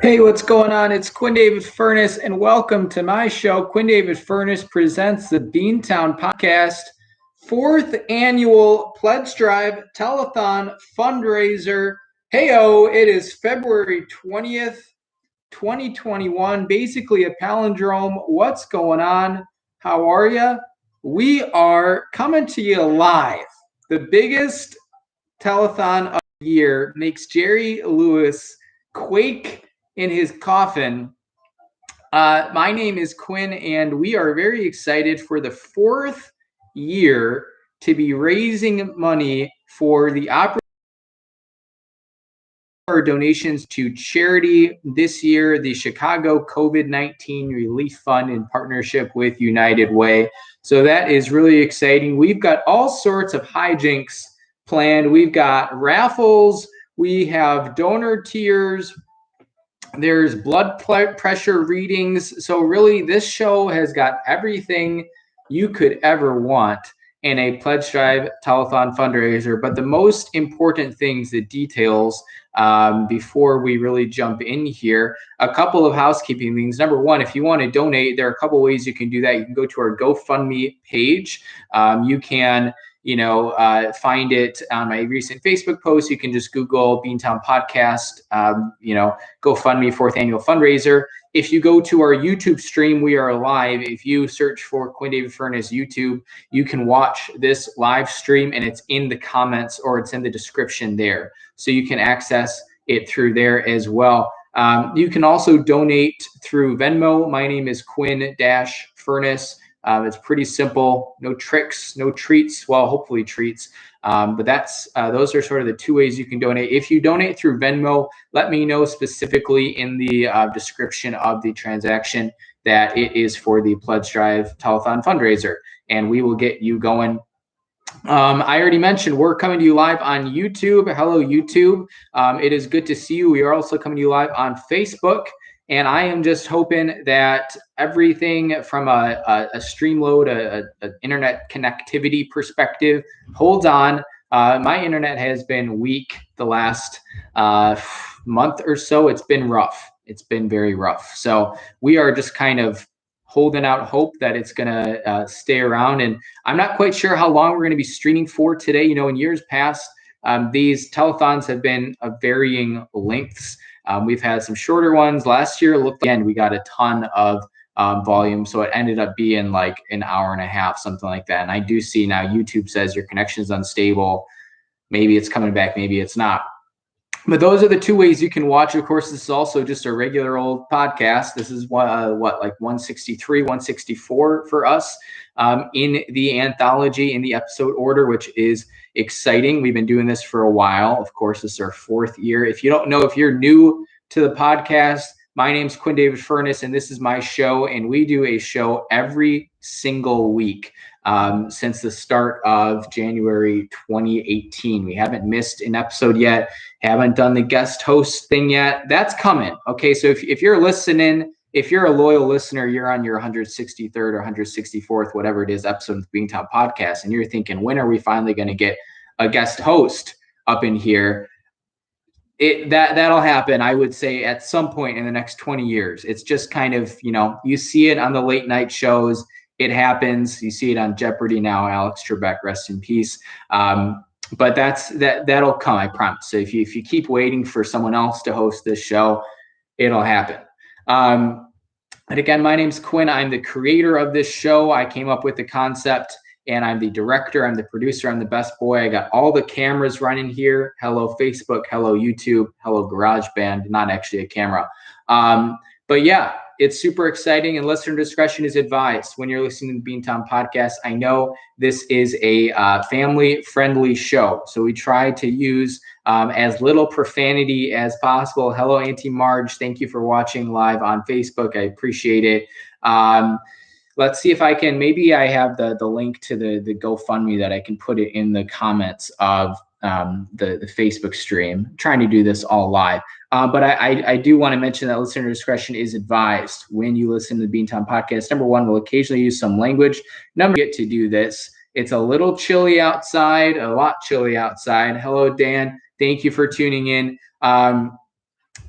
Hey, what's going on? It's Quinn David Furness, and welcome to my show. Quinn David Furness presents the Beantown Podcast, fourth annual Pledge Drive Telethon Fundraiser. Heyo, it is February 20th, 2021, basically a palindrome. What's going on? How are you? We are coming to you live. The biggest telethon of the year makes Jerry Lewis quake in his coffin. My name is Quinn, and we are very excited for the fourth year to be raising money for the donations to charity. This year, the Chicago COVID-19 Relief Fund in partnership with United Way. So that is really exciting. We've got all sorts of hijinks planned. We've got raffles. We have donor tiers. There's blood pressure readings. So really, this show has got everything you could ever want in a Pledge Drive Telethon fundraiser. But the most important things, the details, before we really jump in here, a couple of housekeeping things. Number one, if you want to donate, there are a couple ways you can do that. You can go to our GoFundMe page. You can find it on my recent Facebook post. You can just Google Beantown Podcast, GoFundMe fourth annual fundraiser. If you go to our YouTube stream, we are live. If you search for Quinn David Furness YouTube, you can watch this live stream, and it's in the comments or it's in the description there. So you can access it through there as well. You can also donate through Venmo. My name is Quinn-Furness. It's pretty simple, no tricks, no treats. Well, hopefully treats. But those are sort of the two ways you can donate. If you donate through Venmo, let me know specifically in the description of the transaction that it is for the Pledge Drive Telethon fundraiser, and we will get you going. I already mentioned we're coming to you live on YouTube. Hello, YouTube. It is good to see you. We are also coming to you live on Facebook. And I am just hoping that everything from a stream load, an internet connectivity perspective holds on. My internet has been weak the last month or so. It's been rough. It's been very rough. So we are just kind of holding out hope that it's going to stay around. And I'm not quite sure how long we're going to be streaming for today. In years past, these telethons have been of varying lengths. We've had some shorter ones. Last year, again, we got a ton of volume, so it ended up being like an hour and a half, something like that. And I do see now YouTube says your connection is unstable. Maybe it's coming back, maybe it's not. But those are the two ways you can watch. Of course, this is also just a regular old podcast. This is like 163, 164 for us in the anthology, in the episode order, which is exciting. We've been doing this for a while. Of course, this is our fourth year. If you don't know, if you're new to the podcast, my name's Quinn David Furness, and this is my show. And we do a show every single week since the start of January 2018. We haven't missed an episode yet. Haven't done the guest host thing yet. That's coming. Okay, so if you're listening, if you're a loyal listener, you're on your 163rd or 164th, whatever it is, episode of the Beantown Podcast, and you're thinking, when are we finally going to get a guest host up in here? That'll happen, I would say, at some point in the next 20 years. It's just kind of, you see it on the late night shows. It happens. You see it on Jeopardy now. Alex Trebek, rest in peace. But that'll come, I promise. So if you keep waiting for someone else to host this show, it'll happen. And again, my name's Quinn. I'm the creator of this show. I came up with the concept, and I'm the director. I'm the producer. I'm the best boy. I got all the cameras running here. Hello, Facebook. Hello, YouTube. Hello, GarageBand. Not actually a camera. But yeah, it's super exciting, and listener discretion is advised when you're listening to the Beantown Podcast. I know this is a family-friendly show, so we try to use as little profanity as possible. Hello, Auntie Marge. Thank you for watching live on Facebook. I appreciate it. Let's see if I can, maybe I have the link to the GoFundMe that I can put it in the comments of the Facebook stream. I'm trying to do this all live. But I do want to mention that listener discretion is advised when you listen to the Beantown Podcast. Number one, we'll occasionally use some language. Number two, get to do this. It's a little chilly outside, a lot chilly outside. Hello, Dan. Thank you for tuning in.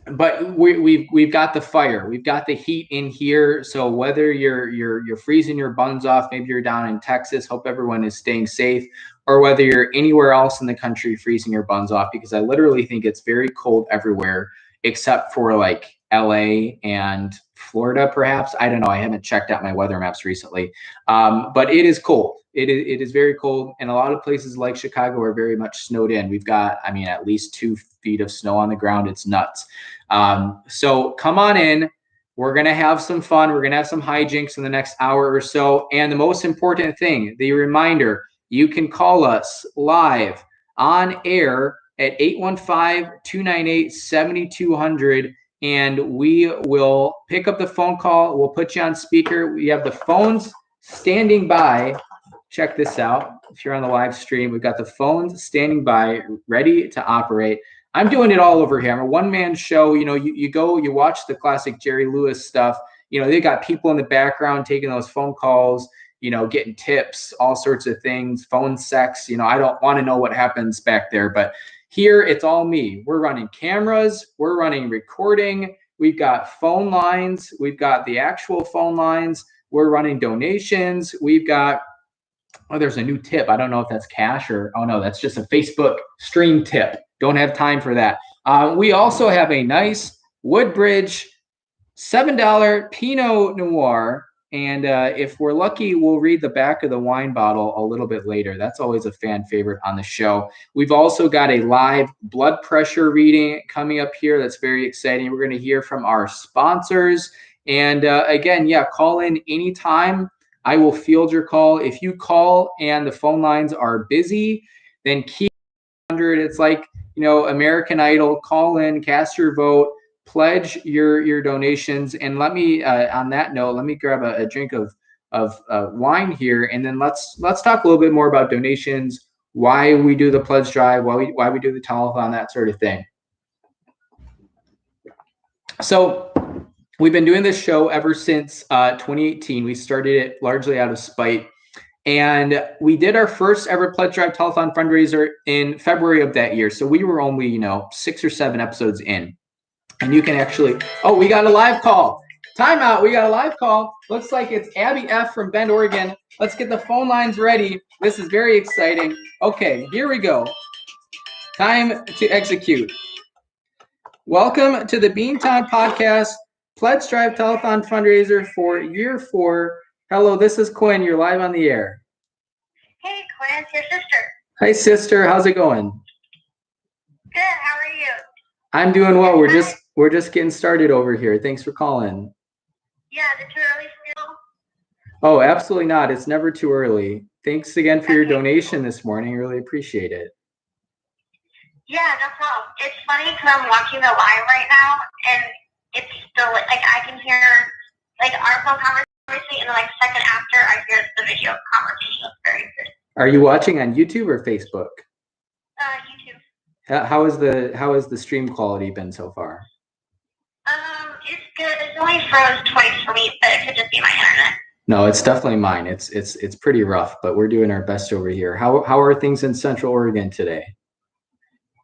but we've got the fire, we've got the heat in here. So whether you're freezing your buns off, maybe you're down in Texas, hope everyone is staying safe, or whether you're anywhere else in the country freezing your buns off, because I literally think it's very cold everywhere except for like LA and Florida, perhaps. I don't know. I haven't checked out my weather maps recently, but it is cold. It is very cold, and a lot of places like Chicago are very much snowed in. We've got, I mean, at least 2 feet of snow on the ground. It's nuts. So come on in. We're going to have some fun. We're going to have some hijinks in the next hour or so. And the most important thing, the reminder, you can call us live on air at 815-298-7200, and we will pick up the phone call. We'll put you on speaker. We have the phones standing by. Check this out. If you're on the live stream, we've got the phones standing by, ready to operate. I'm doing it all over here. I'm a one-man show. You know, you go, you watch the classic Jerry Lewis stuff. You know, they got people in the background taking those phone calls, you know, getting tips, all sorts of things, phone sex. You know, I don't want to know what happens back there, but here it's all me. We're running cameras, we're running recording. We've got phone lines. We've got the actual phone lines. We're running donations. We've got, oh, there's a new tip. I don't know if that's cash or, oh no, that's just a Facebook stream tip. Don't have time for that. We also have a nice Woodbridge $7 Pinot Noir. And if we're lucky, we'll read the back of the wine bottle a little bit later. That's always a fan favorite on the show. We've also got a live blood pressure reading coming up here. That's very exciting. We're going to hear from our sponsors. And again, yeah, call in anytime. I will field your call. If you call and the phone lines are busy, then keep 100. It's like, you know, American Idol. Call in, cast your vote, pledge your donations. And let me, on that note, let me grab a drink of wine here, and then let's talk a little bit more about donations, why we do the pledge drive, why we do the telethon, that sort of thing. So we've been doing this show ever since 2018. We started it largely out of spite. And we did our first ever Pledge Drive Telethon fundraiser in February of that year. So we were only, you know, 6 or 7 episodes in. And you can actually, oh, we got a live call. Timeout, we got a live call. Looks like it's Abby F. from Bend, Oregon. Let's get the phone lines ready. This is very exciting. Okay, here we go. Time to execute. Welcome to the Beantown Podcast Pledge Drive Telethon fundraiser for year 4. Hello, this is Quinn. You're live on the air. Hey, Quinn, it's your sister. Hi, sister. How's it going? Good. How are you? I'm doing well. We're just getting started over here. Thanks for calling. Yeah, is it too early still? Oh, absolutely not. It's never too early. Thanks again for your donation this morning. I really appreciate it. Yeah, no problem. It's funny because I'm watching the live right now, and it's still like I can hear like our phone conversation, and then like second after I hear the video conversation. It's very good. Are you watching on YouTube or Facebook? YouTube. How is the stream quality been so far? It's good. It's only froze twice for me, but it could just be my internet. No, it's definitely mine. It's pretty rough, but we're doing our best over here. How are things in Central Oregon today?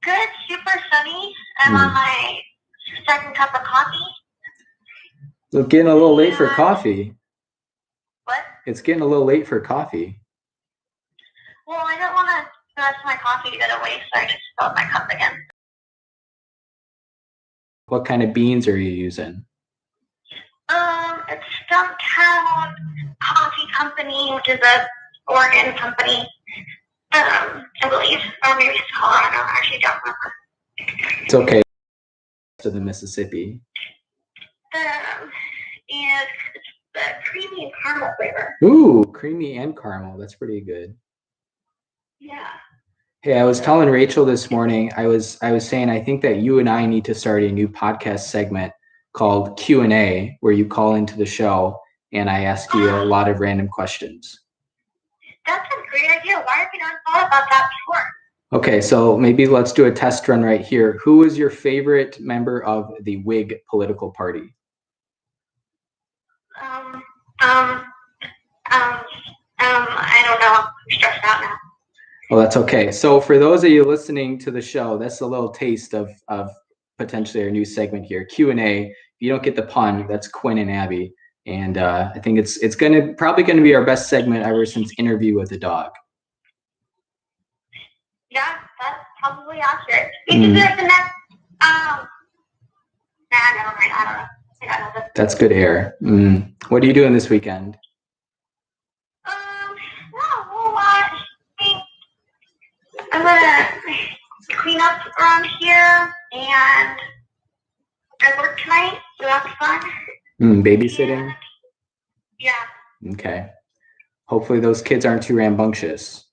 Good. Super sunny. I'm on my second cup of coffee. So getting a little late for coffee. What? It's getting a little late for coffee. Well, I don't want the rest of my coffee to go to waste, so I just filled my cup again. What kind of beans are you using? It's Stumptown Coffee Company, which is a Oregon company, I believe, or maybe it's Colorado. I actually don't remember. It's okay. To the Mississippi. And it's the creamy and caramel flavor. Ooh, creamy and caramel. That's pretty good. Yeah. Hey, I was telling Rachel this morning, I was saying, I think that you and I need to start a new podcast segment called Q&A, where you call into the show and I ask you a lot of random questions. That's a great idea. Why have you not thought about that before? Okay, so maybe let's do a test run right here. Who is your favorite member of the Whig political party? I don't know. I'm stressed out now. Well, that's okay. So for those of you listening to the show, that's a little taste of potentially our new segment here, Q&A. If you don't get the pun, that's Quinn and Abby. And I think it's probably gonna be our best segment ever since Interview with a Dog. Yeah, that's probably accurate. Maybe there's the next never mind, I don't know. I don't know. That's good air. What are you doing this weekend? Not a whole lot. I'm gonna clean up around here, and I work tonight, so that's fun. Babysitting? And, yeah. Okay. Hopefully those kids aren't too rambunctious.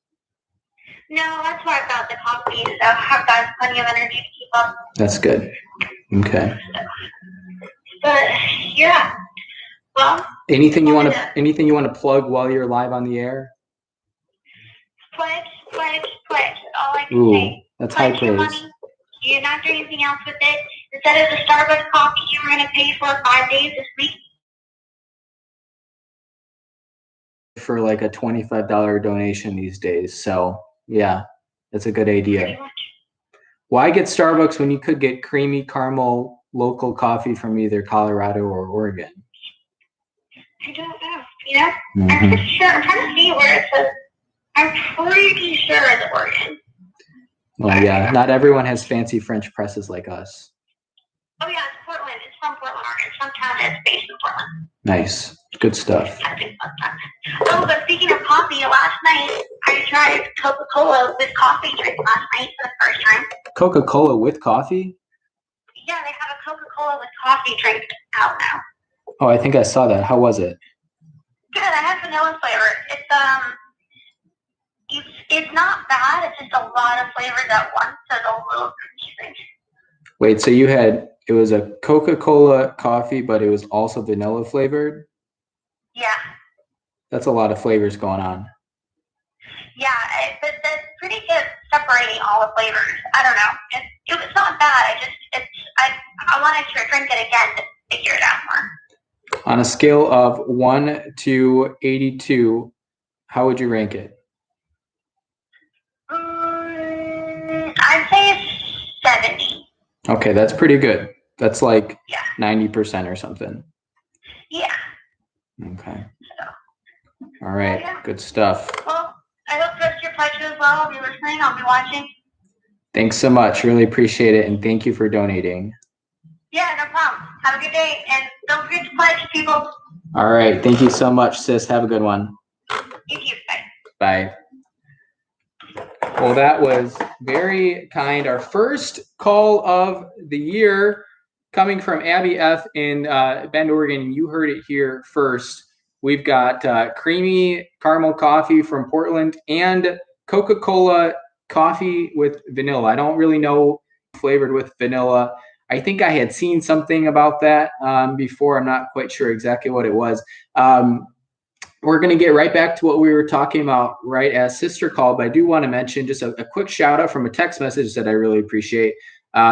No, that's why I got the coffee, so I've got plenty of energy to keep up. That's good. Okay. But yeah, well. Anything you want to plug while you're live on the air? Pledge. All I can say. That's high praise. Money. You're not doing anything else with it. Instead of the Starbucks coffee you were going to pay for 5 days this week. For like a $25 donation these days. So yeah, that's a good idea. Why get Starbucks when you could get creamy caramel local coffee from either Colorado or Oregon? I don't know. Yeah, I'm pretty sure. I'm trying to see where it says. I'm pretty sure it's Oregon. Well, yeah, not everyone has fancy French presses like us. Oh yeah, it's Portland. It's from Portland, Oregon. Some town that's based in Portland. Nice. Good stuff. Oh, but speaking of coffee, last night I tried Coca-Cola with coffee drink last night for the first time. Coca-Cola with coffee? Yeah, they have a Coca-Cola with coffee drink out now. Oh, I think I saw that. How was it? Good. I had vanilla flavor. It's not bad. It's just a lot of flavors at once, so it's a little confusing. Wait, so it was a Coca-Cola coffee, but it was also vanilla flavored? Yeah. That's a lot of flavors going on. Yeah, but it's pretty good separating all the flavors. I don't know. It's not bad. I wanted to drink it again to figure it out more. On a scale of 1 to 82, how would you rank it? I'd say it's 70. Okay, that's pretty good. That's like 90% or something. Yeah. Okay. All right. Good stuff. Well, I hope the rest of your pledge as well. I'll be listening. I'll be watching. Thanks so much. Really appreciate it. And thank you for donating. Yeah, no problem. Have a good day. And don't forget to pledge, people. All right. Thank you so much, sis. Have a good one. You too. Bye. Bye. Well, that was very kind. Our first call of the year coming from Abby F. in Bend, Oregon. You heard it here first. We've got creamy caramel coffee from Portland and Coca-Cola coffee with vanilla. I don't really know flavored with vanilla. I think I had seen something about that before. I'm not quite sure exactly what it was. We're going to get right back to what we were talking about right as sister call, but I do want to mention just a quick shout out from a text message that I really appreciate.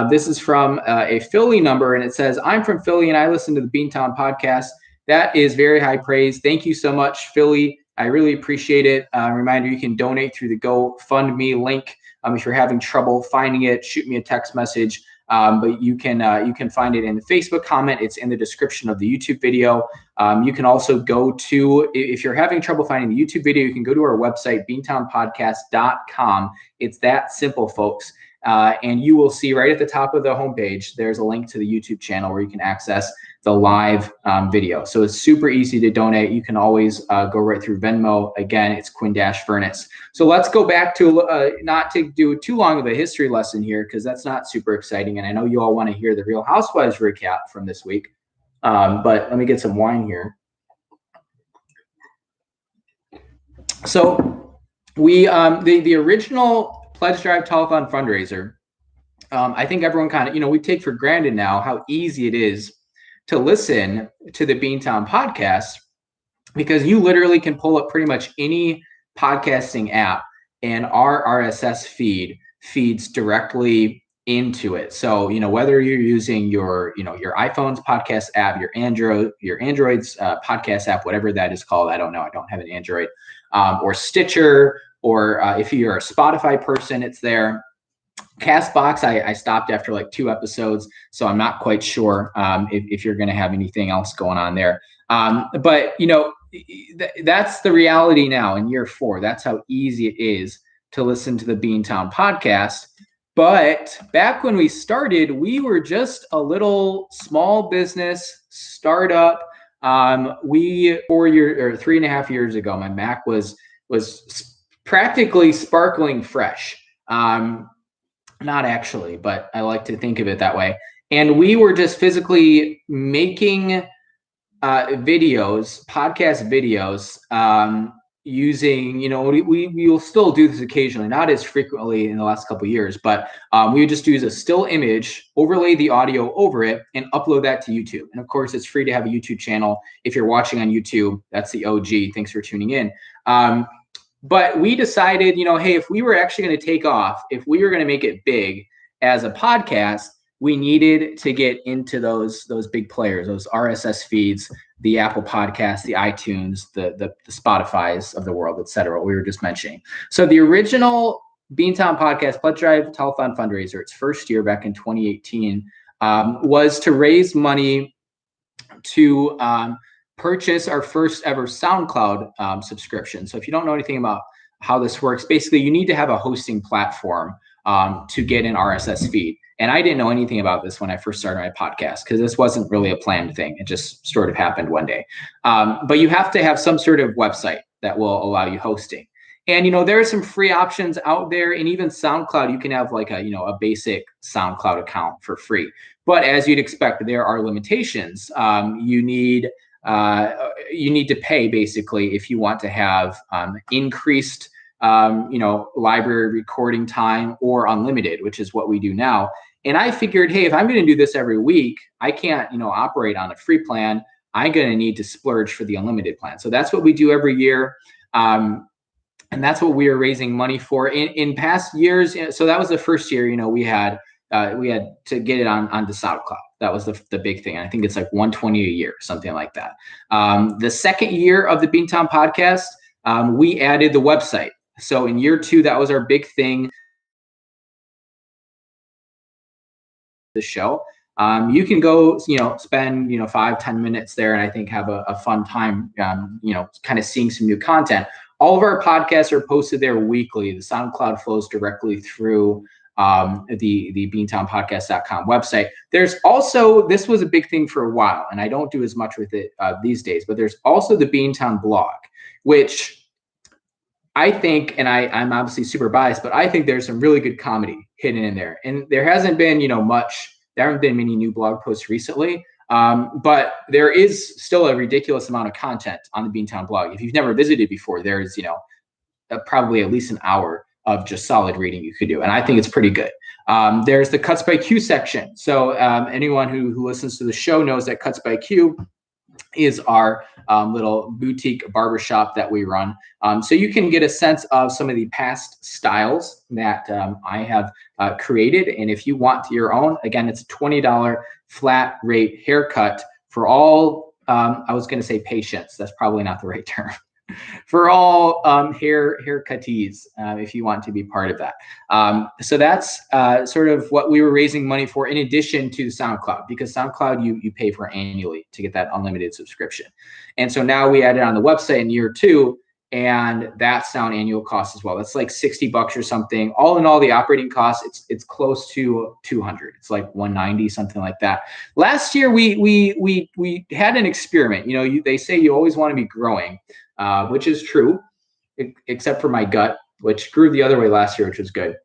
This is from a Philly number, and it says, "I'm from Philly and I listen to the Beantown podcast." That is very high praise. Thank you so much, Philly. I really appreciate it. Reminder, you can donate through the GoFundMe link. If you're having trouble finding it, shoot me a text message. But you can find it in the Facebook comment. It's in the description of the YouTube video. You can also go to, if you're having trouble finding the YouTube video, you can go to our website, beantownpodcast.com. It's that simple, folks. And you will see right at the top of the homepage, there's a link to the YouTube channel where you can access the live video. So it's super easy to donate. You can always go right through Venmo. Again, it's Quinn-Furnace. So let's go back to, not to do too long of a history lesson here, because that's not super exciting. And I know you all want to hear the Real Housewives recap from this week. But let me get some wine here. So we, the original Pledge Drive Telethon fundraiser, I think everyone kind of, we take for granted now how easy it is to listen to the Beantown podcast, because you literally can pull up pretty much any podcasting app and our RSS feed feeds directly into it. So, whether you're using your iPhone's podcast app, your Android's podcast app, whatever that is called, I don't know, I don't have an Android, or Stitcher, or if you're a Spotify person, it's there. Castbox, I stopped after like 2 episodes, so I'm not quite sure if you're going to have anything else going on there. But that's the reality now in year 4. That's how easy it is to listen to the Beantown podcast. But back when we started, we were just a little small business startup. We 4 years or 3.5 years ago, my Mac was practically sparkling fresh. Not actually, but I like to think of it that way. And we were just physically making videos, podcast videos, using, we will still do this occasionally, not as frequently in the last couple of years, but we would just use a still image, overlay the audio over it, and upload that to YouTube. And of course, it's free to have a YouTube channel. If you're watching on YouTube, that's the OG. Thanks for tuning in. But we decided, hey, if we were actually going to take off, if we were going to make it big as a podcast, we needed to get into those big players, those RSS feeds, the Apple Podcasts, the iTunes, the Spotifys of the world, et cetera, what we were just mentioning. So the original Beantown podcast, Pledge Drive Telethon Fundraiser, its first year back in 2018, was to raise money to purchase our first ever SoundCloud subscription. So if you don't know anything about how this works, basically you need to have a hosting platform to get an RSS feed. And I didn't know anything about this when I first started my podcast because this wasn't really a planned thing. It just sort of happened one day. But you have to have some sort of website that will allow you hosting. And, there are some free options out there. And even SoundCloud, you can have like a basic SoundCloud account for free. But as you'd expect, there are limitations. You need to pay basically if you want to have increased library recording time or unlimited, which is what we do now. And I figured, hey, if I'm going to do this every week, I can't operate on a free plan. I'm going to need to splurge for the unlimited plan. So that's what we do every year. And that's what we are raising money for in past years. So that was the first year, we had to get it onto SoundCloud. That was the big thing. I think it's like $120 a year, something like that. The second year of the Beantown podcast, we added the website. So in year 2, that was our big thing. The show. You can go, spend, 5-10 minutes there and I think have a fun time, kind of seeing some new content. All of our podcasts are posted there weekly. The SoundCloud flows directly through the beantownpodcast.com website. There's also, this was a big thing for a while, and I don't do as much with it these days, but there's also the Beantown blog, which I think, and I'm obviously super biased, but I think there's some really good comedy hidden in there. And there hasn't been, there haven't been many new blog posts recently, but there is still a ridiculous amount of content on the Beantown blog. If you've never visited before, there's, probably at least an hour of just solid reading you could do. And I think it's pretty good. There's the Cuts by Q section. So anyone who listens to the show knows that Cuts by Q is our little boutique barbershop that we run. So you can get a sense of some of the past styles that I have created. And if you want your own, again, it's a $20 flat rate haircut for all, I was going to say patients. That's probably not the right term. For all haircuttees, if you want to be part of that. So that's sort of what we were raising money for in addition to SoundCloud, because SoundCloud you pay for annually to get that unlimited subscription. And so now we added on the website in year 2, and that's now an annual cost as well. That's like $60 or something. All in all, the operating cost, it's close to $200. It's like $190, something like that. Last year we had an experiment. They say you always want to be growing. Which is true, except for my gut, which grew the other way last year, which was good.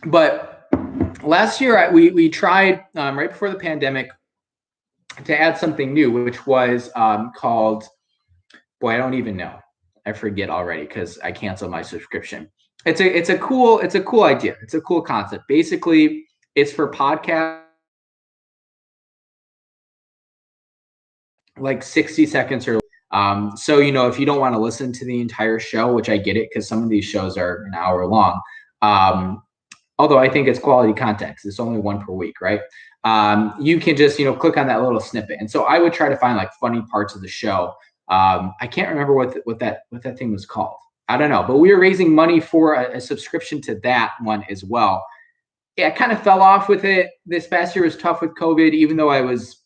But last year we tried right before the pandemic to add something new, which was called, boy, I don't even know. I forget already because I canceled my subscription. It's a cool idea. It's a cool concept. Basically, it's for podcasts. Like 60 seconds or so, if you don't want to listen to the entire show, which I get it because some of these shows are an hour long, although I think it's quality content, it's only one per week, right? You can just click on that little snippet. And so I would try to find like funny parts of the show. I can't remember what that thing was called. I don't know, but we were raising money for a subscription to that one as well. Yeah, I kind of fell off with it. This past year was tough with COVID, even though I was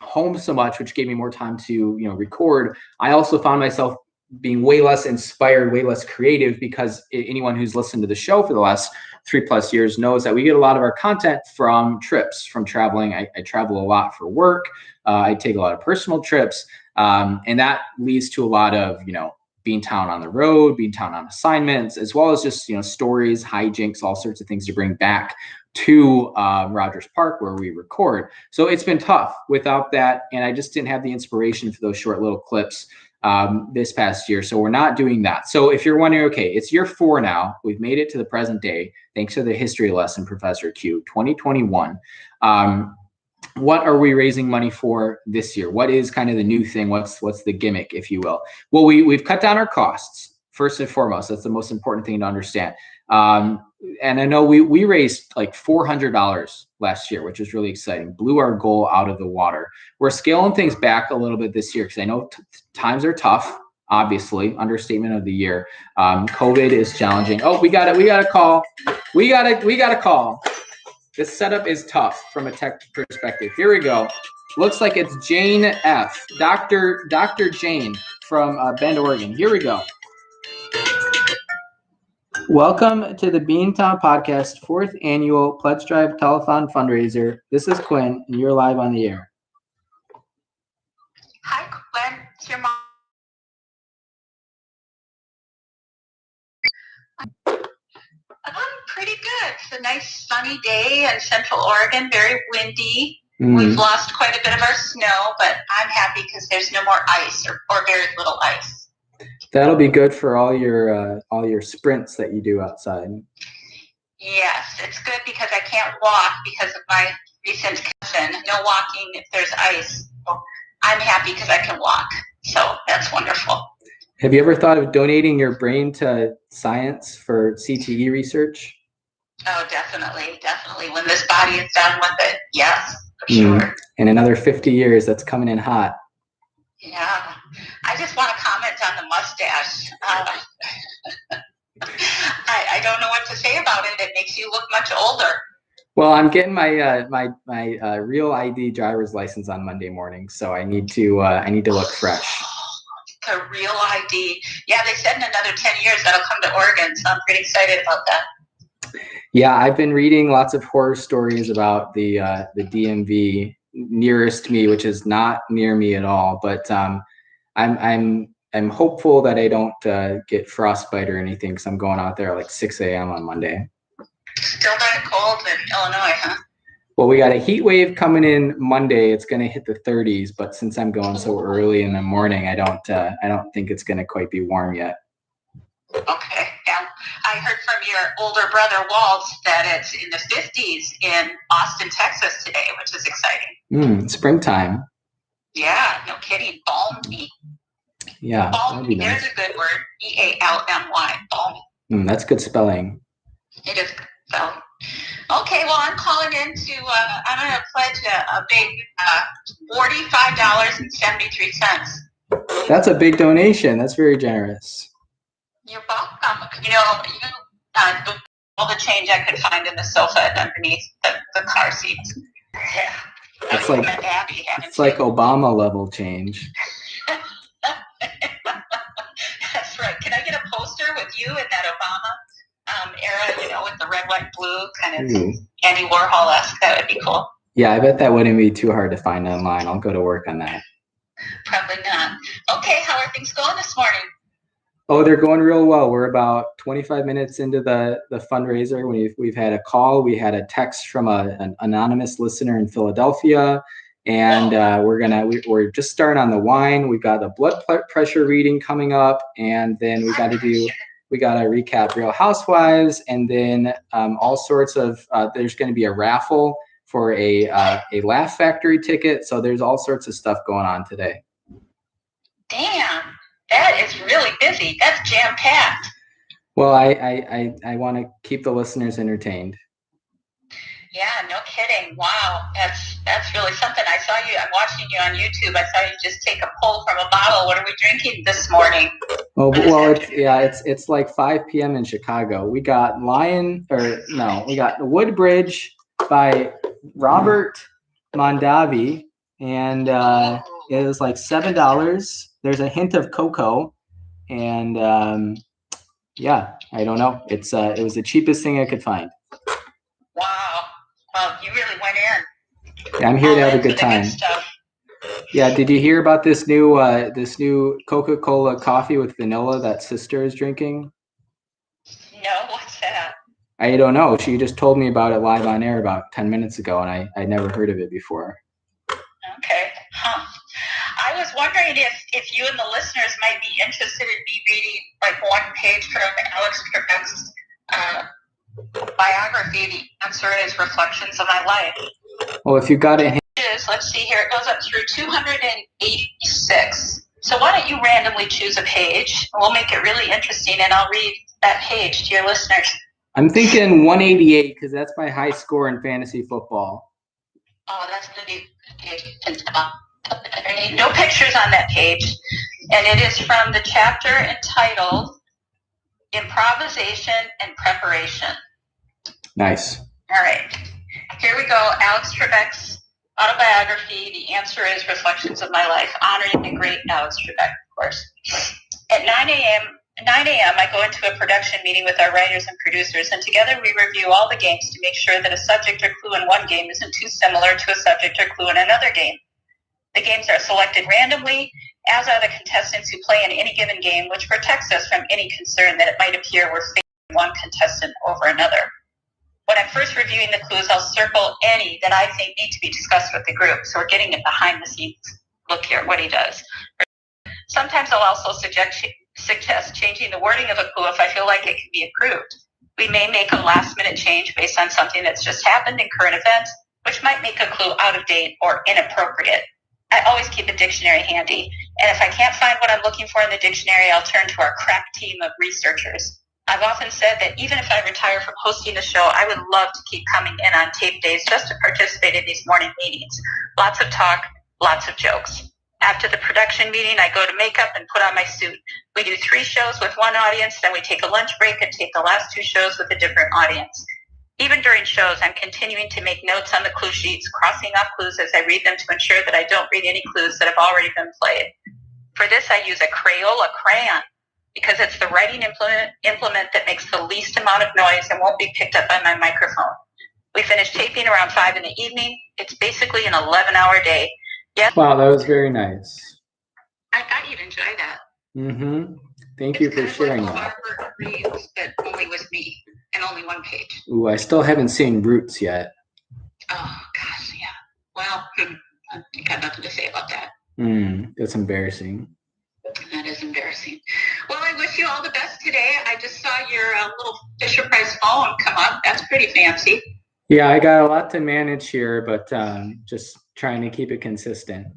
home so much, which gave me more time to, record. I also found myself being way less inspired, way less creative, because anyone who's listened to the show for the last 3+ years knows that we get a lot of our content from trips, from traveling. I travel a lot for work. I take a lot of personal trips. And that leads to a lot of, being town on the road, being town on assignments, as well as just, stories, hijinks, all sorts of things to bring back to Rogers Park where we record. So it's been tough without that. And I just didn't have the inspiration for those short little clips this past year. So we're not doing that. So if you're wondering, okay, it's year 4 now. We've made it to the present day, thanks to the history lesson, Professor Q, 2021. What are we raising money for this year? What is kind of the new thing? What's the gimmick, if you will? Well, we've cut down our costs, first and foremost. That's the most important thing to understand. And I know we raised like $400 last year, which is really exciting. Blew our goal out of the water. We're scaling things back a little bit this year because I know times are tough. Obviously, understatement of the year. COVID is challenging. Oh, we got a call. We got a call. This setup is tough from a tech perspective. Here we go. Looks like it's Jane F. Dr. Jane from Bend, Oregon. Here we go. Welcome to the Beantown Podcast 4th Annual Pledge Drive Telethon Fundraiser. This is Quinn, and you're live on the air. Hi, Quinn. It's your mom. Pretty good. It's a nice sunny day in Central Oregon, very windy. We've lost quite a bit of our snow, but I'm happy because there's no more ice or very little ice. That'll be good for all your sprints that you do outside. Yes, it's good because I can't walk because of my recent concussion. No walking if there's ice. I'm happy because I can walk, so that's wonderful. Have you ever thought of donating your brain to science for CTE research? Oh, definitely. When this body is done with it, yes, for sure. In another 50 years, that's coming in hot. Yeah. I just want to comment on the mustache. I don't know what to say about it. It makes you look much older. Well, I'm getting my real ID driver's license on Monday morning, so I need to look fresh. The real ID. Yeah, they said in another 10 years that'll come to Oregon, so I'm pretty excited about that. Yeah, I've been reading lots of horror stories about the DMV nearest me, which is not near me at all. But I'm hopeful that I don't get frostbite or anything because I'm going out there at like 6 a.m. on Monday. Still very cold in Illinois, huh? Well, we got a heat wave coming in Monday. It's going to hit the 30s, but since I'm going so early in the morning, I don't think it's going to quite be warm yet. Okay. Yeah. I heard from your older brother Walt that it's in the 50s in Austin, Texas today, which is exciting. Springtime. Yeah, no kidding. Balmy. Yeah. Balmy. There's a good word. Balmy. Balmy. That's good spelling. It is good spelling. Okay, well, I'm calling in to, I'm going to pledge a big $45.73. That's a big donation. That's very generous. You're welcome. All the change I could find in the sofa and underneath the car seats. Yeah. It's like Obama level change. That's right. Can I get a poster with you in that Obama era, with the red, white, blue, kind of Andy Warhol-esque? That would be cool. Yeah, I bet that wouldn't be too hard to find online. I'll go to work on that. Probably not. Okay, how are things going this morning? Oh, they're going real well. We're about 25 minutes into the fundraiser. We've had a call. We had a text from an anonymous listener in Philadelphia, and we're just starting on the wine. We've got a blood pressure reading coming up, and then we got to recap Real Housewives, and then all sorts of. There's going to be a raffle for a Laugh Factory ticket. So there's all sorts of stuff going on today. Damn. That is really busy. That's jam-packed. Well, I want to keep the listeners entertained. Yeah, no kidding. Wow, that's That's really something. I saw you. I'm watching you on YouTube. I saw you just take a pull from a bottle. What are we drinking this morning? Oh, well, it's like 5 p.m. in Chicago. We got we got Woodbridge by Robert Mondavi, and it was like $7. There's a hint of cocoa, and yeah, I don't know. It was the cheapest thing I could find. Wow. Well, you really went in. Yeah, I'm here to have a good time. Yeah, did you hear about this new Coca-Cola coffee with vanilla that sister is drinking? No, what's that? I don't know. She just told me about it live on air about 10 minutes ago, and I'd never heard of it before. Okay. Huh. I was wondering if you and the listeners might be interested in me reading like one page from Alex Trebek's biography. The answer is Reflections of My Life. Well, if you got it. Let's see here. It goes up through 286. So why don't you randomly choose a page? We'll make it really interesting, and I'll read that page to your listeners. I'm thinking 188 because that's my high score in fantasy football. Oh, that's going to be a page. No pictures on that page, and it is from the chapter entitled Improvisation and Preparation. Nice. All right. Here we go. Alex Trebek's autobiography. The answer is Reflections of My Life, honoring the great Alex Trebek, of course. At 9 a.m., I go into a production meeting with our writers and producers, and together we review all the games to make sure that a subject or clue in one game isn't too similar to a subject or clue in another game. The games are selected randomly, as are the contestants who play in any given game, which protects us from any concern that it might appear we're favoring one contestant over another. When I'm first reviewing the clues, I'll circle any that I think need to be discussed with the group. So we're getting a behind-the-scenes look here at what he does. Sometimes I'll also suggest changing the wording of a clue if I feel like it can be improved. We may make a last-minute change based on something that's just happened in current events, which might make a clue out of date or inappropriate. I always keep a dictionary handy, and if I can't find what I'm looking for in the dictionary, I'll turn to our crack team of researchers. I've often said that even if I retire from hosting the show, I would love to keep coming in on tape days just to participate in these morning meetings. Lots of talk, lots of jokes. After the production meeting, I go to makeup and put on my suit. We do 3 shows with one audience, then we take a lunch break and take the last 2 shows with a different audience. Even during shows, I'm continuing to make notes on the clue sheets, crossing off clues as I read them to ensure that I don't read any clues that have already been played. For this, I use a Crayola crayon because it's the writing implement that makes the least amount of noise and won't be picked up by my microphone. We finish taping around 5 in the evening. It's basically an 11-hour day. Yes. Wow, that was very nice. I thought you'd enjoy that. Mm-hmm. Thank you for sharing that. Reads, but only with me and only one page. Ooh, I still haven't seen Roots yet. Oh, gosh, yeah. Well, I got nothing to say about that. That's embarrassing. That is embarrassing. Well, I wish you all the best today. I just saw your little Fisher Price phone come up. That's pretty fancy. Yeah, I got a lot to manage here, but just trying to keep it consistent.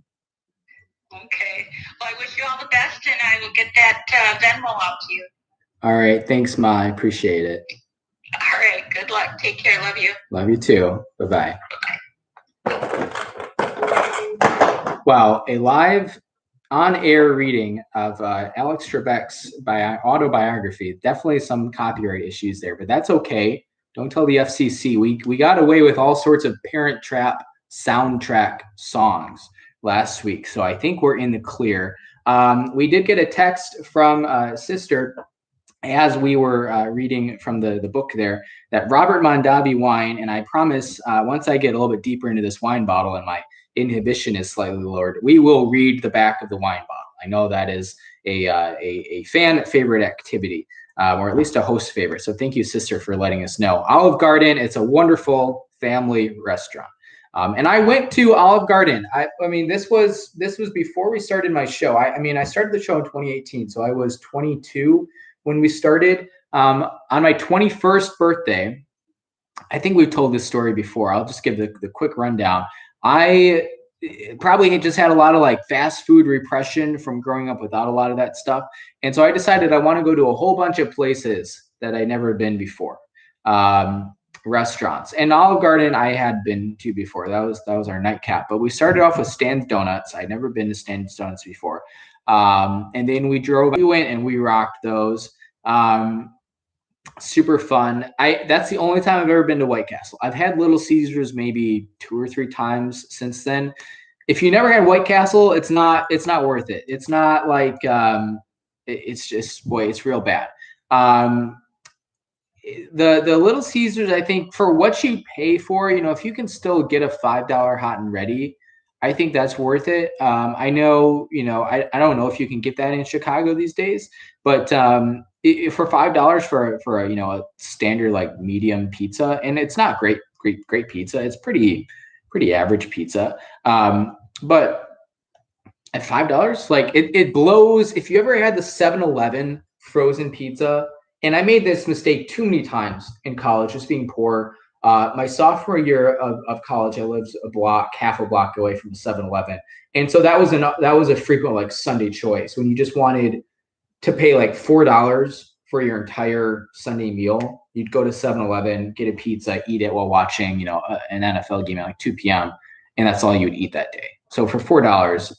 Okay. Well, I wish you all the best, and I will get that Venmo out to you. All right. Thanks, Ma. I appreciate it. All right. Good luck. Take care. Love you. Love you too. Bye-bye. Bye-bye. Wow. A live on-air reading of Alex Trebek's autobiography. Definitely some copyright issues there, but that's okay. Don't tell the FCC. We got away with all sorts of Parent Trap soundtrack songs last week, so I think we're in the clear. We did get a text from Sister as we were reading from the book there that Robert Mondavi wine, and I promise once I get a little bit deeper into this wine bottle and my inhibition is slightly lowered, we will read the back of the wine bottle. I know that is a fan favorite activity, or at least a host favorite. So thank you, Sister, for letting us know. Olive Garden, it's a wonderful family restaurant. And I went to Olive Garden. I mean, this was before we started my show. I started the show in 2018, so I was 22 when we started. On my 21st birthday, I think we've told this story before. I'll just give the quick rundown. I probably just had a lot of like fast food repression from growing up without a lot of that stuff. And so I decided I want to go to a whole bunch of places that I'd never been before. restaurants. And Olive Garden I had been to before. That was our nightcap. But we started off with Stan's Donuts. I'd never been to Stan's Donuts before. And then we went and we rocked those. Super fun. That's the only time I've ever been to White Castle. I've had Little Caesars maybe 2 or 3 times since then. If you never had White Castle, it's not worth it. It's not like it's just, boy, it's real bad. The Little Caesars, I think, for what you pay for, if you can still get a $5 hot and ready, I think that's worth it. I know, I don't know if you can get that in Chicago these days, but for $5 for a standard like medium pizza, and it's not great pizza, it's pretty average pizza, but at $5, like it blows. If you ever had the 7-Eleven frozen pizza, and I made this mistake too many times in college, just being poor. My sophomore year of college, I lived half a block away from 7-Eleven. And so that was a frequent like Sunday choice when you just wanted to pay like $4 for your entire Sunday meal. You'd go to 7-Eleven, get a pizza, eat it while watching, an NFL game at like 2 p.m. And that's all you would eat that day. So for $4,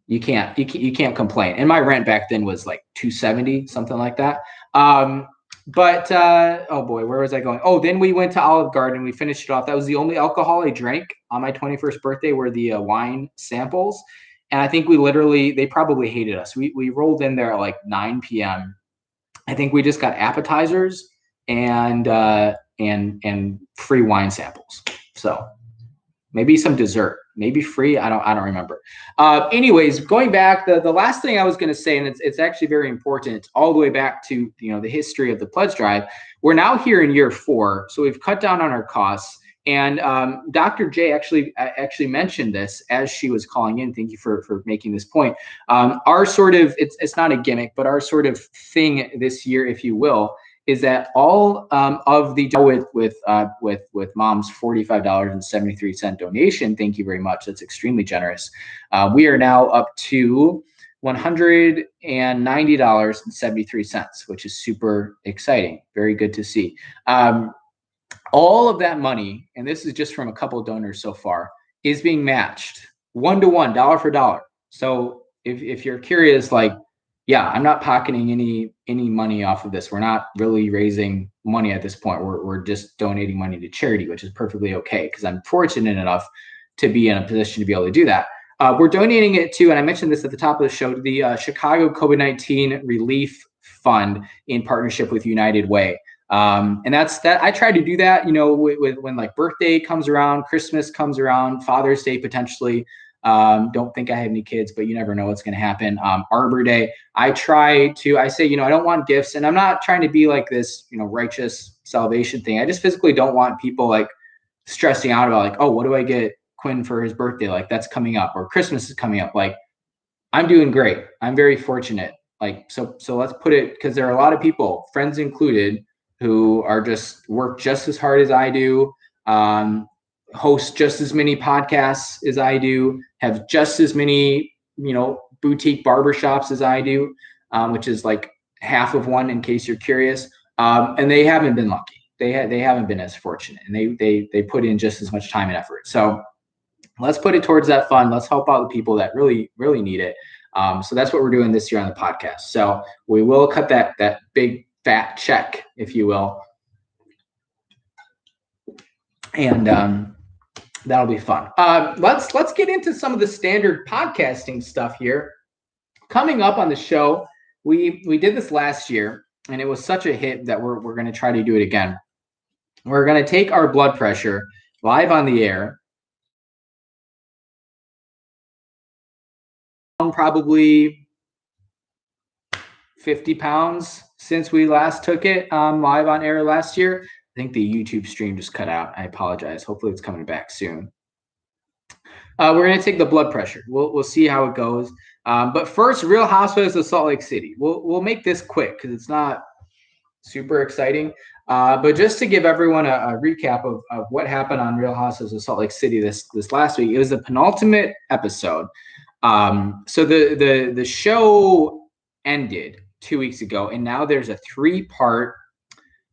you can't complain. And my rent back then was like $270, something like that. But oh boy, where was I going? Oh, then we went to Olive Garden. We finished it off. That was the only alcohol I drank on my 21st birthday were the wine samples. And I think they probably hated us. We rolled in there at like 9 p.m. I think we just got appetizers and free wine samples. So maybe some dessert, maybe free. I don't remember. Anyways, going back, the last thing I was going to say, and it's actually very important, all the way back to the history of the pledge drive. We're now here in year 4, so we've cut down on our costs. And Dr. J actually mentioned this as she was calling in. Thank you for making this point. Our sort of it's not a gimmick, but our sort of thing this year, if you will, is that all of the with Mom's $45.73 donation. Thank you very much. That's extremely generous. We are now up to $190.73, which is super exciting. Very good to see. All of that money, and this is just from a couple of donors so far, is being matched 1-to-1, dollar for dollar. So if you're curious, like, yeah, I'm not pocketing any money off of this. We're not really raising money at this point. We're just donating money to charity, which is perfectly okay because I'm fortunate enough to be in a position to be able to do that. We're donating it to, and I mentioned this at the top of the show, to the Chicago COVID-19 Relief Fund in partnership with United Way. And that's that. I try to do that, with when like birthday comes around, Christmas comes around, Father's Day potentially. Don't think I have any kids, but you never know what's going to happen. Arbor Day, I say, I don't want gifts, and I'm not trying to be like this, righteous salvation thing. I just physically don't want people like stressing out about like, oh, what do I get Quinn for his birthday? Like that's coming up, or Christmas is coming up. Like I'm doing great. I'm very fortunate. Like, so let's put it, because there are a lot of people, friends included, who are work just as hard as I do, host just as many podcasts as I do, have just as many, boutique barbershops as I do, which is like half of one in case you're curious. And they haven't been lucky. They haven't been as fortunate, and they put in just as much time and effort. So let's put it towards that fund. Let's help out the people that really, really need it. So that's what we're doing this year on the podcast. So we will cut that big fat check, if you will. And that'll be fun. Let's get into some of the standard podcasting stuff here. Coming up on the show, we did this last year, and it was such a hit that we're going to try to do it again. We're going to take our blood pressure live on the air. Probably 50 pounds since we last took it live on air last year. I think the YouTube stream just cut out. I apologize. Hopefully it's coming back soon. We're going to take the blood pressure. We'll see how it goes. But first, Real Housewives of Salt Lake City. We'll make this quick because it's not super exciting. But just to give everyone a recap of what happened on Real Housewives of Salt Lake City this last week. It was the penultimate episode. So the show ended 2 weeks ago, and now there's a 3-part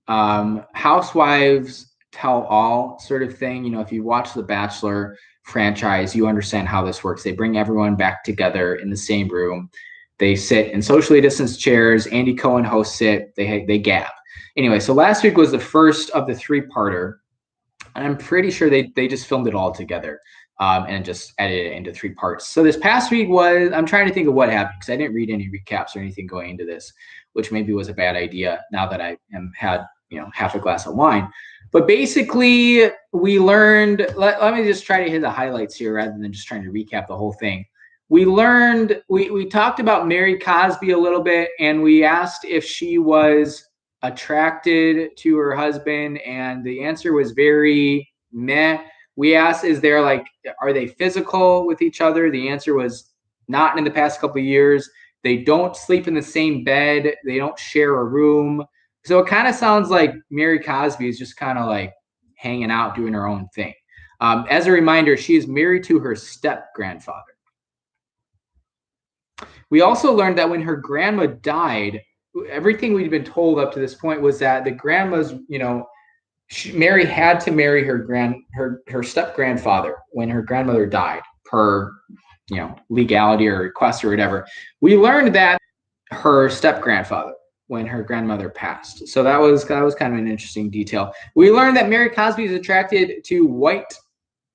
housewives tell all sort of thing. You know, if you watch the Bachelor franchise, you understand how this works. They bring everyone back together in the same room. They sit in socially distanced chairs. Andy Cohen hosts it. They gab. Anyway, so last week was the first of the three-parter, and I'm pretty sure they just filmed it all together and just edited it into 3 parts. So this past week I'm trying to think of what happened because I didn't read any recaps or anything going into this, which maybe was a bad idea now that I had half a glass of wine. But basically, we learned. Let me just try to hit the highlights here rather than just trying to recap the whole thing. We learned. We talked about Mary Cosby a little bit, and we asked if she was attracted to her husband, and the answer was very meh. We asked, are they physical with each other? The answer was not in the past couple of years. They don't sleep in the same bed. They don't share a room. So it kind of sounds like Mary Cosby is just kind of like hanging out, doing her own thing. As a reminder, she is married to her step-grandfather. We also learned that when her grandma died, everything we'd been told up to this point was that the grandma's, Mary had to marry her step-grandfather when her grandmother died, per legality or request or whatever. We learned that her step-grandfather when her grandmother passed. So that was kind of an interesting detail. We learned that Mary Cosby is attracted to white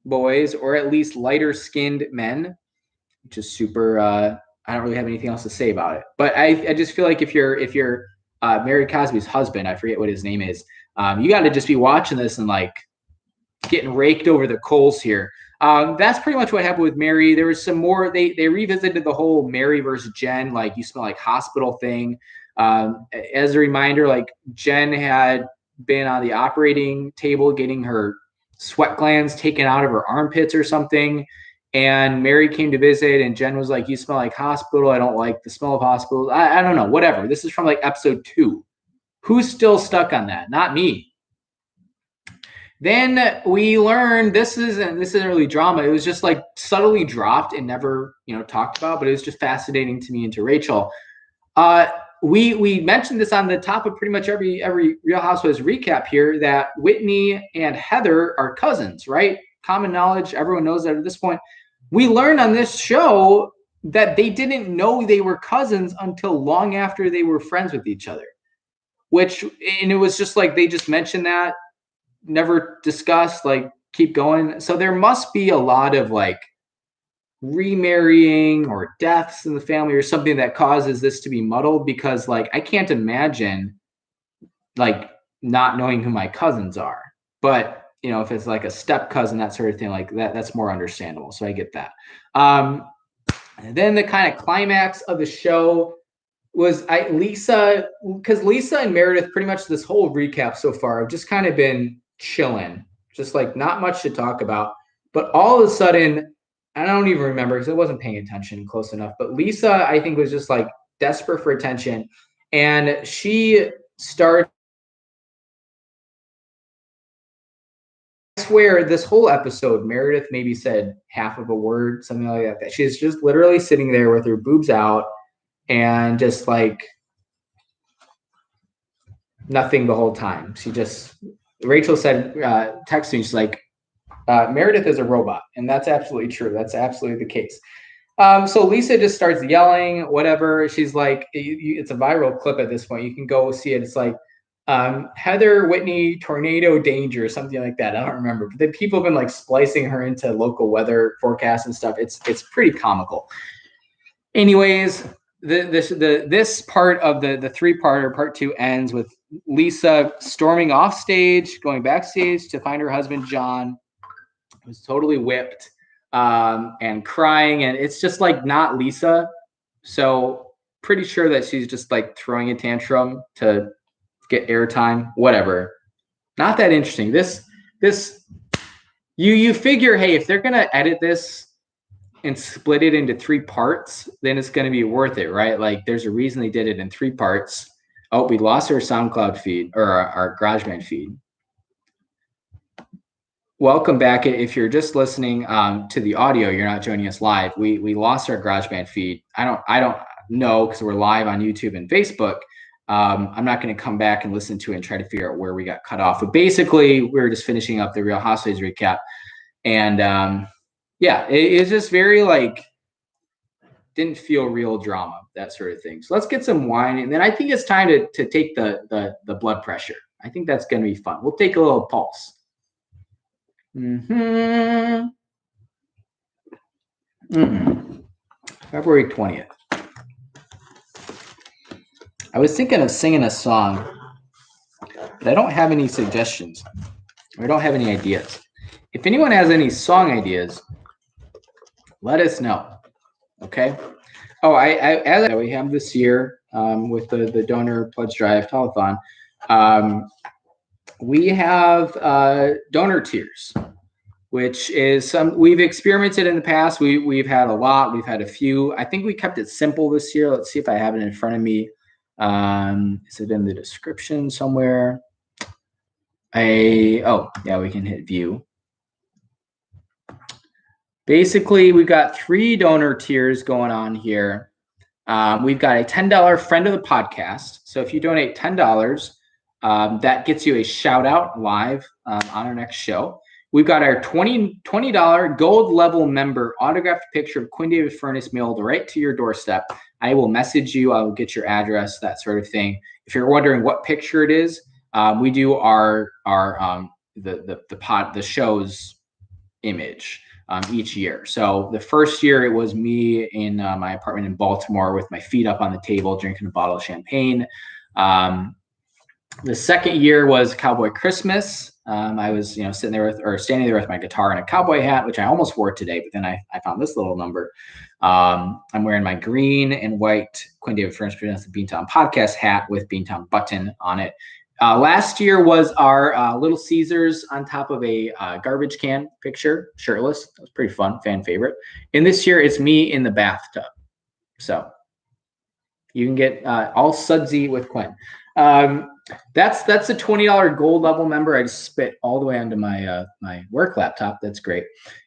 boys, or at least lighter-skinned men, which is super. I don't really have anything else to say about it. But I just feel like if you're Mary Cosby's husband, I forget what his name is, you got to just be watching this and like getting raked over the coals here. That's pretty much what happened with Mary. There was some more. They revisited the whole Mary versus Jen, like you smell like hospital thing. As a reminder, like Jen had been on the operating table getting her sweat glands taken out of her armpits or something. And Mary came to visit, and Jen was like, "You smell like hospital. I don't like the smell of hospital." I don't know, whatever. This is from like episode 2. Who's still stuck on that? Not me. Then we learned this isn't really drama. It was just like subtly dropped and never talked about, but it was just fascinating to me and to Rachel. We mentioned this on the top of pretty much every Real Housewives recap here, that Whitney and Heather are cousins, right? Common knowledge. Everyone knows that at this point. We learned on this show that they didn't know they were cousins until long after they were friends with each other, and it was just like they just mentioned that, never discussed, like keep going. So there must be a lot of like remarrying or deaths in the family or something that causes this to be muddled, because like I can't imagine like not knowing who my cousins are. But if it's like a step cousin, that sort of thing, like that's more understandable. So I get that. And then the kind of climax of the show was Lisa, because Lisa and Meredith, pretty much this whole recap so far, have just kind of been chilling, just like not much to talk about. But all of a sudden, I don't even remember because I wasn't paying attention close enough, but Lisa, I think, was just like desperate for attention. And she started, I swear, this whole episode, Meredith maybe said half of a word, something like that. She's just literally sitting there with her boobs out and just like nothing the whole time. Rachel said, text me, she's like, Meredith is a robot. And that's absolutely true. That's absolutely the case. So Lisa just starts yelling, whatever. She's like, it's a viral clip at this point. You can go see it. It's like, Heather Whitney tornado danger or something like that. I don't remember. But then people have been like splicing her into local weather forecasts and stuff. It's pretty comical. Anyways, this part of the 3-parter, part 2, ends with Lisa storming off stage, going backstage to find her husband John, who's totally whipped and crying, and it's just like not Lisa. So pretty sure that she's just like throwing a tantrum to get airtime, whatever. Not that interesting. This you figure, hey, if they're gonna edit this and split it into 3 parts, then it's gonna be worth it, right? Like there's a reason they did it in 3 parts. Oh, we lost our SoundCloud feed or our GarageBand feed. Welcome back. If you're just listening to the audio, you're not joining us live. We lost our GarageBand feed. I don't know, because we're live on YouTube and Facebook. I'm not going to come back and listen to it and try to figure out where we got cut off. But basically, we were just finishing up the Real Housewives recap. And yeah, it's just very like, didn't feel real drama, that sort of thing. So let's get some wine. And then I think it's time to take the blood pressure. I think that's going to be fun. We'll take a little pulse. February 20th. I was thinking of singing a song, but I don't have any suggestions. I don't have any ideas. If anyone has any song ideas, let us know. Okay. Oh, as we have this year with the donor pledge drive telethon, we have donor tiers, which is we've experimented in the past. We've had a lot. We've had a few. I think we kept it simple this year. Let's see if I have it in front of me. Is it in the description somewhere? Oh yeah, we can hit view. Basically, we've got 3 donor tiers going on here. We've got a $10 friend of the podcast. So if you donate $10, that gets you a shout out live on our next show. We've got our $20 gold level member autographed picture of Quinn Davis Furness mailed right to your doorstep. I will message you. I will get your address, that sort of thing. If you're wondering what picture it is, we do the show's image each year. So the first year it was me in my apartment in Baltimore with my feet up on the table drinking a bottle of champagne. The second year was Cowboy Christmas. I was, standing there with my guitar and a cowboy hat, which I almost wore today, but then I found this little number. I'm wearing my green and white Quinn Davis Furness Presents the Beantown Podcast hat with Beantown button on it. Last year was our Little Caesars on top of a garbage can picture, shirtless. That was pretty fun, fan favorite. And this year it's me in the bathtub. So you can get all sudsy with Quinn. That's a $20 gold level member. I just spit all the way onto my my work laptop. That's great.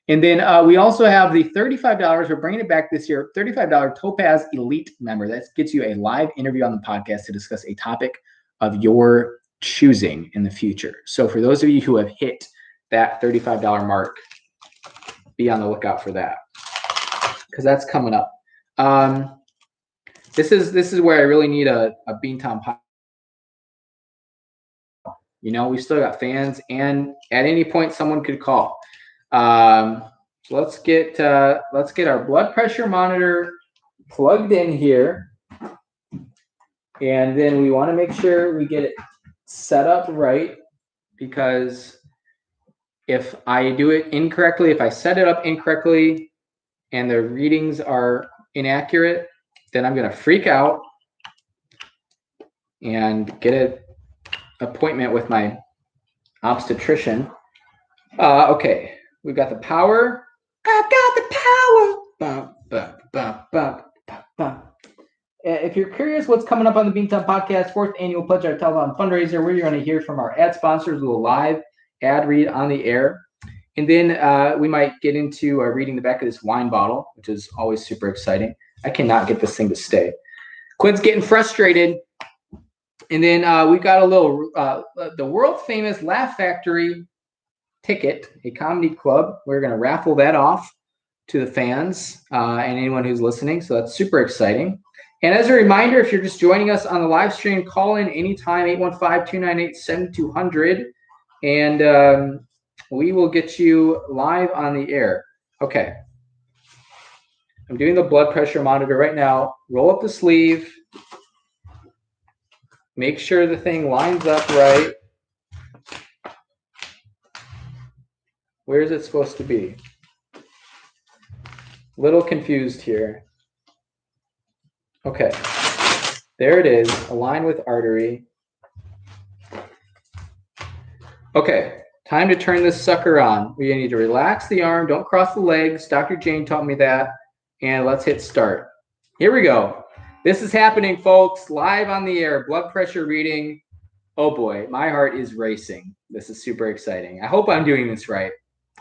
And then we also have the $35. We're bringing it back this year. $35 Topaz Elite member. That gets you a live interview on the podcast to discuss a topic of your choosing in the future. So for those of you who have hit that $35 mark, be on the lookout for that because that's coming up. This is where I really need a Beantown podcast. We still got fans, and at any point someone could call. So let's get our blood pressure monitor plugged in here, and then we want to make sure we get it set up right, because if I do it incorrectly, if I set it up incorrectly and the readings are inaccurate, then I'm going to freak out and get an appointment with my obstetrician. Okay, we've got the power. I've got the power. Bum, bum, bum, bum, bum, bum. If you're curious what's coming up on the Beantown Podcast, 4th annual Pledge Our Telethon fundraiser, where you're going to hear from our ad sponsors, we'll live ad read on the air. And then we might get into reading the back of this wine bottle, which is always super exciting. I cannot get this thing to stay. Quinn's getting frustrated. And then we've got a little, the world famous Laugh Factory ticket, a comedy club. We're going to raffle that off to the fans and anyone who's listening. So that's super exciting. And as a reminder, if you're just joining us on the live stream, call in anytime, 815-298-7200, and we will get you live on the air. Okay. I'm doing the blood pressure monitor right now. Roll up the sleeve. Make sure the thing lines up right. Where is it supposed to be? Little confused here. Okay, there it is, aligned with artery. Okay, time to turn this sucker on. We need to relax the arm, don't cross the legs. Dr. Jane taught me that. And let's hit start. Here we go. This is happening, folks, live on the air, blood pressure reading. Oh boy, my heart is racing. This is super exciting. I hope I'm doing this right.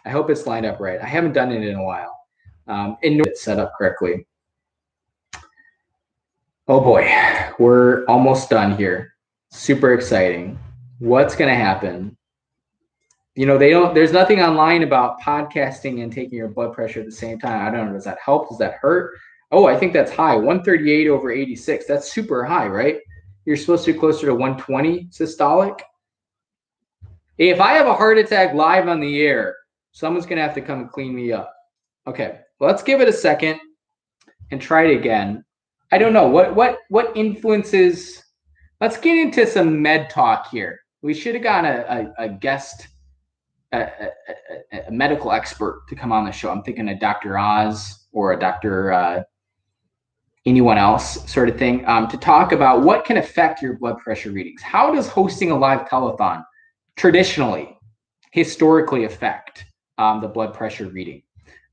I hope it's lined up right. I haven't done it in a while. And it's set up correctly. Oh boy, We're almost done here. Super exciting. What's going to happen? You know, there's nothing online about podcasting and taking your blood pressure at the same time. I don't know. Does that help? Does that hurt? Oh, I think that's high. 138 over 86. That's super high, right? You're supposed to be closer to 120 systolic. If I have a heart attack live on the air, someone's going to have to come and clean me up. Okay, let's give it a second and try it again. I don't know. What influences? Let's get into some med talk here. We should have gotten a guest, a medical expert to come on the show. I'm thinking a Dr. Oz or a Dr. Anyone else sort of thing, to talk about what can affect your blood pressure readings. How does hosting a live telethon traditionally, historically affect the blood pressure reading?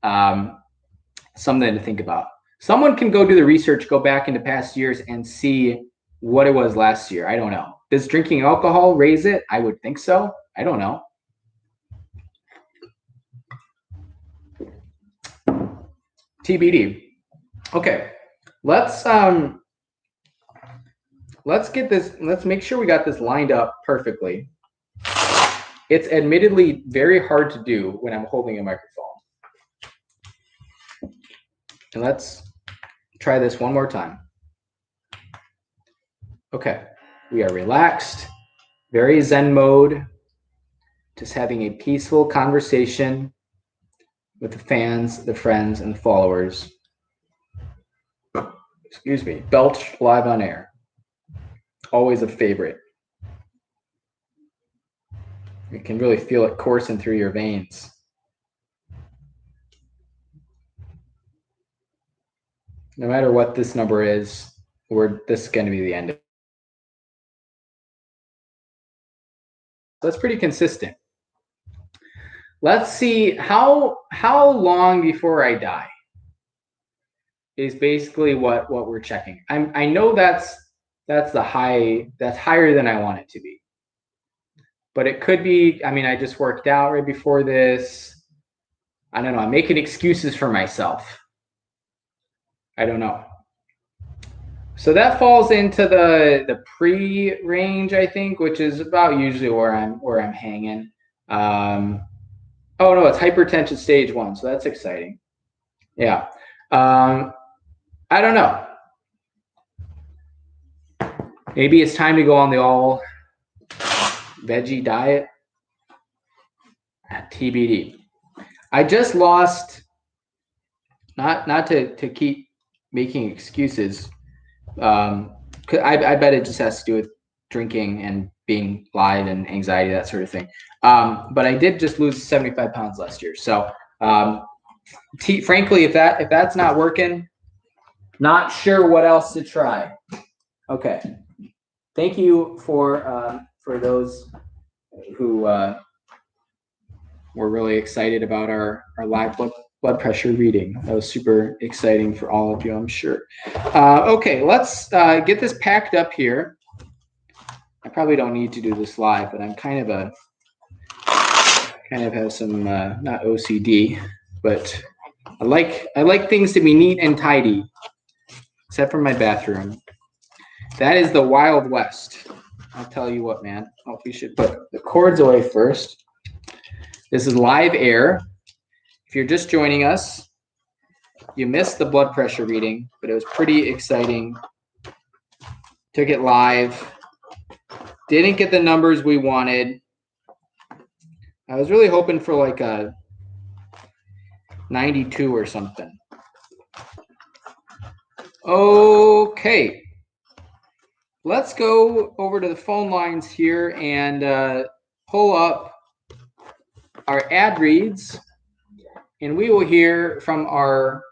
Something to think about. Someone can go do the research, go back into past years and see what it was last year. I don't know. Does drinking alcohol raise it? I would think so. I don't know. TBD. Okay. Let's get this, let's make sure we got this lined up perfectly. It's admittedly very hard to do when I'm holding a microphone. And let's try this one more time. Okay, we are relaxed, very Zen mode, just having a peaceful conversation with the fans, the friends, and the followers. Excuse me, belch live on air. Always a favorite. You can really feel it coursing through your veins. No matter what this number is, this is going to be the end of it. That's pretty consistent. Let's see how long before I die is basically what we're checking. I know that's the high, that's higher than I want it to be. But it could be, I mean, I just worked out right before this. I don't know, I'm making excuses for myself. I don't know. So that falls into the pre-range, I think, which is about usually where I'm hanging. Oh no, it's hypertension stage 1, so that's exciting. Yeah. I don't know. Maybe it's time to go on the all veggie diet. TBD. I just lost, not to keep making excuses. I bet it just has to do with drinking and being live and anxiety, that sort of thing. But I did just lose 75 pounds last year. So frankly, if that's not working, not sure what else to try. Okay. Thank you for those who were really excited about our live blood pressure reading. That was super exciting for all of you, I'm sure. Okay, let's get this packed up here. I probably don't need to do this live, but I'm kind of have some not OCD, but I like things to be neat and tidy, except for my bathroom. That is the Wild West. I'll tell you what, man. Oh, we should put the cords away first. This is live air. If you're just joining us, you missed the blood pressure reading, but it was pretty exciting. Took it live. Didn't get the numbers we wanted. I was really hoping for like a 92 or something. Okay. Let's go over to the phone lines here and pull up our ad reads, and we will hear from our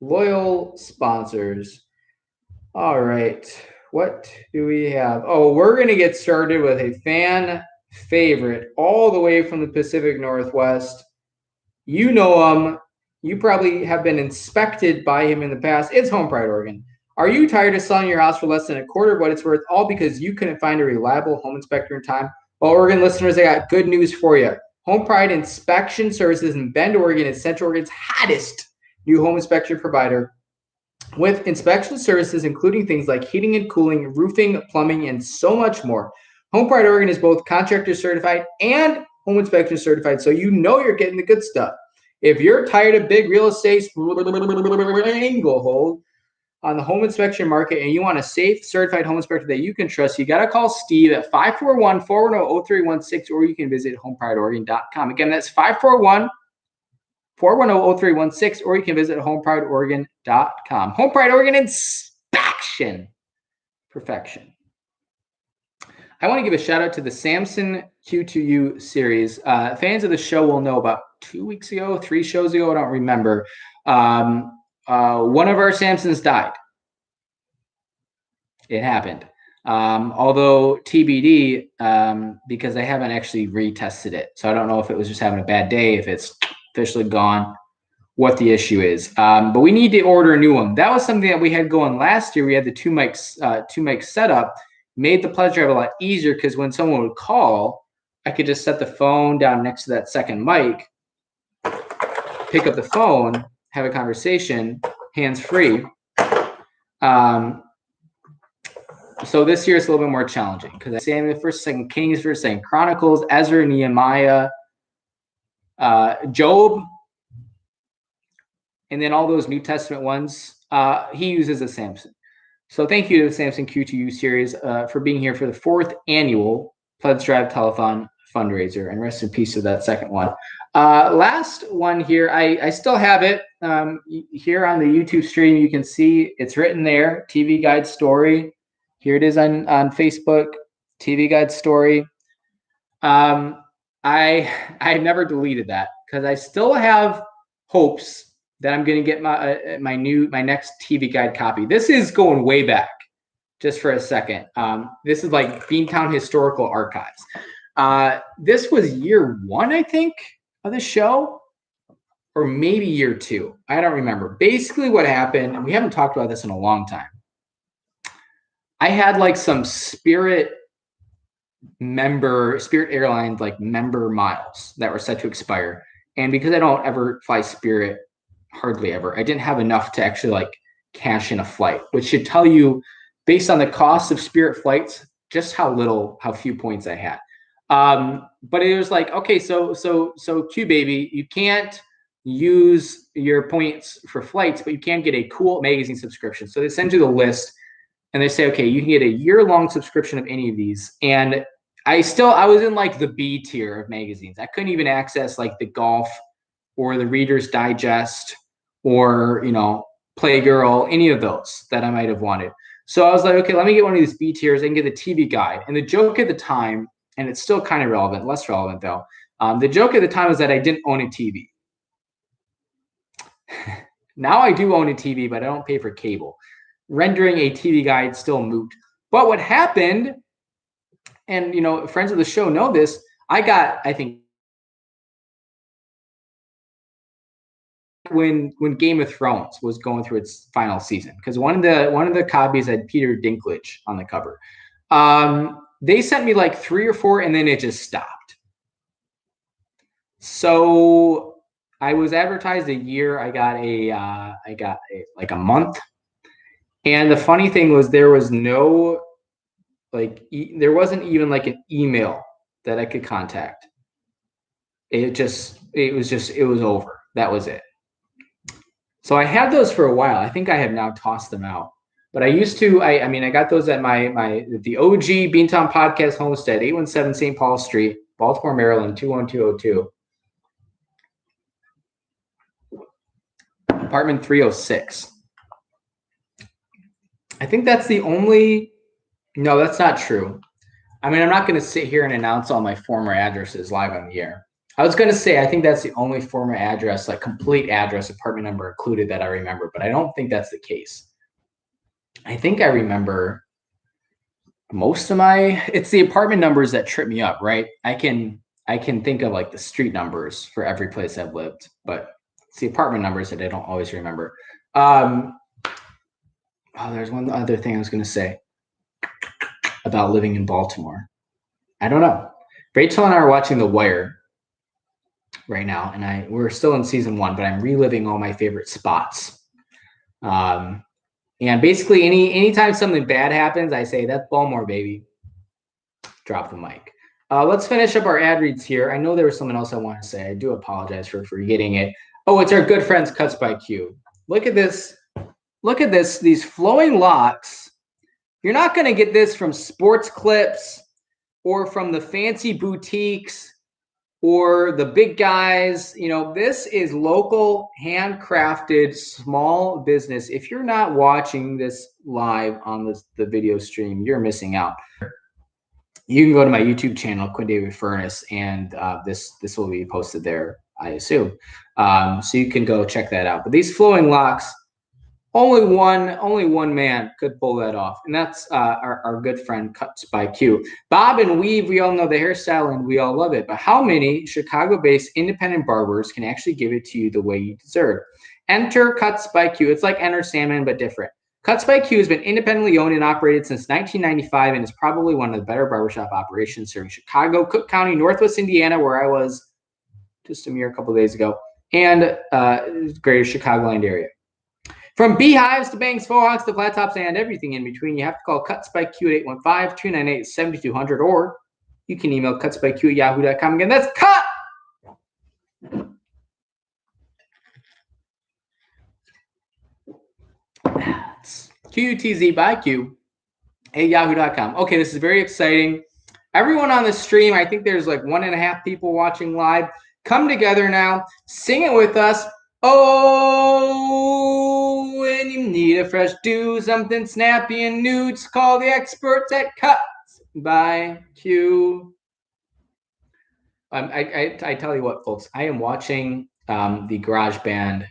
loyal sponsors. All right, what do we have? Oh, we're going to get started with a fan favorite all the way from the Pacific Northwest. You know him. You probably have been inspected by him in the past. It's Home Pride Oregon. Are you tired of selling your house for less than a quarter of what it's worth, all because you couldn't find a reliable home inspector in time? Well, Oregon listeners, I got good news for you. Home Pride Inspection Services in Bend, Oregon is Central Oregon's hottest new home inspection provider. with inspection services, including things like heating and cooling, roofing, plumbing, and so much more. Home Pride Oregon is both contractor certified and home inspection certified, so you know you're getting the good stuff. If you're tired of big real estate hold on the home inspection market and you want a safe, certified home inspector that you can trust, you got to call Steve at 541-410-0316, or you can visit homeprideoregon.com. Again, that's 541-410-0316, or you can visit homeprideoregon.com. Home Pride Oregon inspection perfection. I want to give a shout out to the Samson Q2U series. Fans of the show will know about 2 weeks ago, 3 shows ago, I don't remember. One of our Samsons died. It happened. Although TBD, because I haven't actually retested it. So I don't know if it was just having a bad day, if it's officially gone, what the issue is. But we need to order a new one. That was something that we had going last year. We had the two mics setup, made the pledge drive a lot easier because when someone would call, I could just set the phone down next to that second mic, pick up the phone, have a conversation, hands-free. So this year it's a little bit more challenging because I say the first, second Kings, first, second Chronicles, Ezra, Nehemiah, Job, and then all those New Testament ones, he uses a Samson. So thank you to the Samson Q2U series for being here for the 4th annual Pledge Drive Telethon fundraiser, and rest in peace to that second one. Last one here, I still have it here on the YouTube stream. You can see it's written there, TV Guide Story. Here it is on Facebook, TV Guide Story. I never deleted that because I still have hopes that I'm going to get my next TV Guide copy. This is going way back, just for a second. This is like Beantown Historical Archives. This was year 1, I think, of the show, or maybe year 2. I don't remember. Basically what happened, and we haven't talked about this in a long time, I had like some Spirit Airlines like member miles that were set to expire. And because I don't ever fly Spirit, hardly ever, I didn't have enough to actually like cash in a flight, which should tell you, based on the cost of Spirit flights, just how few points I had. But it was like, okay, so Q baby, you can't use your points for flights, but you can get a cool magazine subscription. So they send you the list and they say, okay, you can get a year-long subscription of any of these. And I was in like the B tier of magazines. I couldn't even access like the Golf or the Reader's Digest or, Playgirl, any of those that I might have wanted. So I was like, okay, let me get one of these B tiers. I can get the TV Guide. And the joke at the time, and it's still kind of relevant, less relevant though. The joke at the time was that I didn't own a TV. Now I do own a TV, but I don't pay for cable, rendering a TV Guide still moot. But what happened, and friends of the show know this, I think when Game of Thrones was going through its final season, because one of the copies had Peter Dinklage on the cover. They sent me like 3 or 4, and then it just stopped. So I was advertised a year. I got like a month. And the funny thing was there was no there wasn't even like an email that I could contact. It was over. That was it. So I had those for a while. I think I have now tossed them out. But I used to, I got those at the OG Beantown Podcast homestead, 817 St. Paul Street, Baltimore, Maryland, 21202. Apartment 306. I think that's the only, no, that's not true. I'm not going to sit here and announce all my former addresses live on the air. I was going to say, I think that's the only former address, like complete address, apartment number included, that I remember, but I don't think that's the case. I think I remember most of it's the apartment numbers that trip me up, right? I can think of like the street numbers for every place I've lived, but it's the apartment numbers that I don't always remember. There's one other thing I was going to say about living in Baltimore. I don't know. Rachel and I are watching The Wire right now, and we're still in season 1, but I'm reliving all my favorite spots. And basically anytime something bad happens, I say, that's Baltimore, baby. Drop the mic. Let's finish up our ad reads here. I know there was something else I want to say. I do apologize for forgetting it. Oh, it's our good friends Cuts by Q. Look at this. Look at this. These flowing locks. You're not going to get this from Sports Clips or from the fancy boutiques or the big guys. You know, this is local, handcrafted, small business. If you're not watching this live on the video stream, you're missing out. You can go to my YouTube channel, Quinn David Furnace, and this will be posted there, I assume. So you can go check that out. But these flowing locks, only one man could pull that off, and that's our good friend Cuts by Q. Bob and weave, we all know the hairstyle, and we all love it. But how many Chicago-based independent barbers can actually give it to you the way you deserve? Enter Cuts by Q. It's like Enter Sandman, but different. Cuts by Q has been independently owned and operated since 1995 and is probably one of the better barbershop operations serving Chicago, Cook County, Northwest Indiana, where I was just a mere couple of days ago, and greater Chicagoland area. From beehives to bangs, faux hawks to flat tops and everything in between, you have to call Cuts by Q at 815-298-7200, or you can email cutsbyq@yahoo.com. Again, that's cut! QUTZ by Q at yahoo.com. Okay, this is very exciting. Everyone on the stream, I think there's like 1.5 people watching live. Come together now. Sing it with us. Oh, when you need a fresh do, something snappy and new, just call the experts at Cuts by Q. I tell you what, folks, I am watching the GarageBand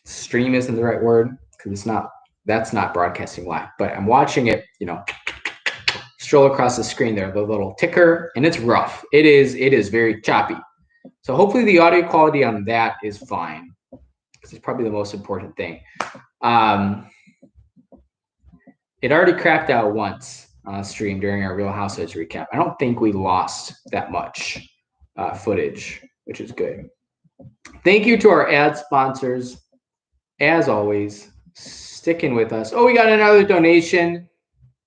stream. Isn't the right word, because it's not. That's not broadcasting live, but I'm watching it. You know, stroll across the screen there, the little ticker, and it's rough. It is very choppy. So hopefully the audio quality on that is fine, because it's probably the most important thing. It already crapped out once on stream during our Real Housewives recap. I don't think we lost that much footage, which is good. Thank you to our ad sponsors, as always, sticking with us. Oh, we got another donation.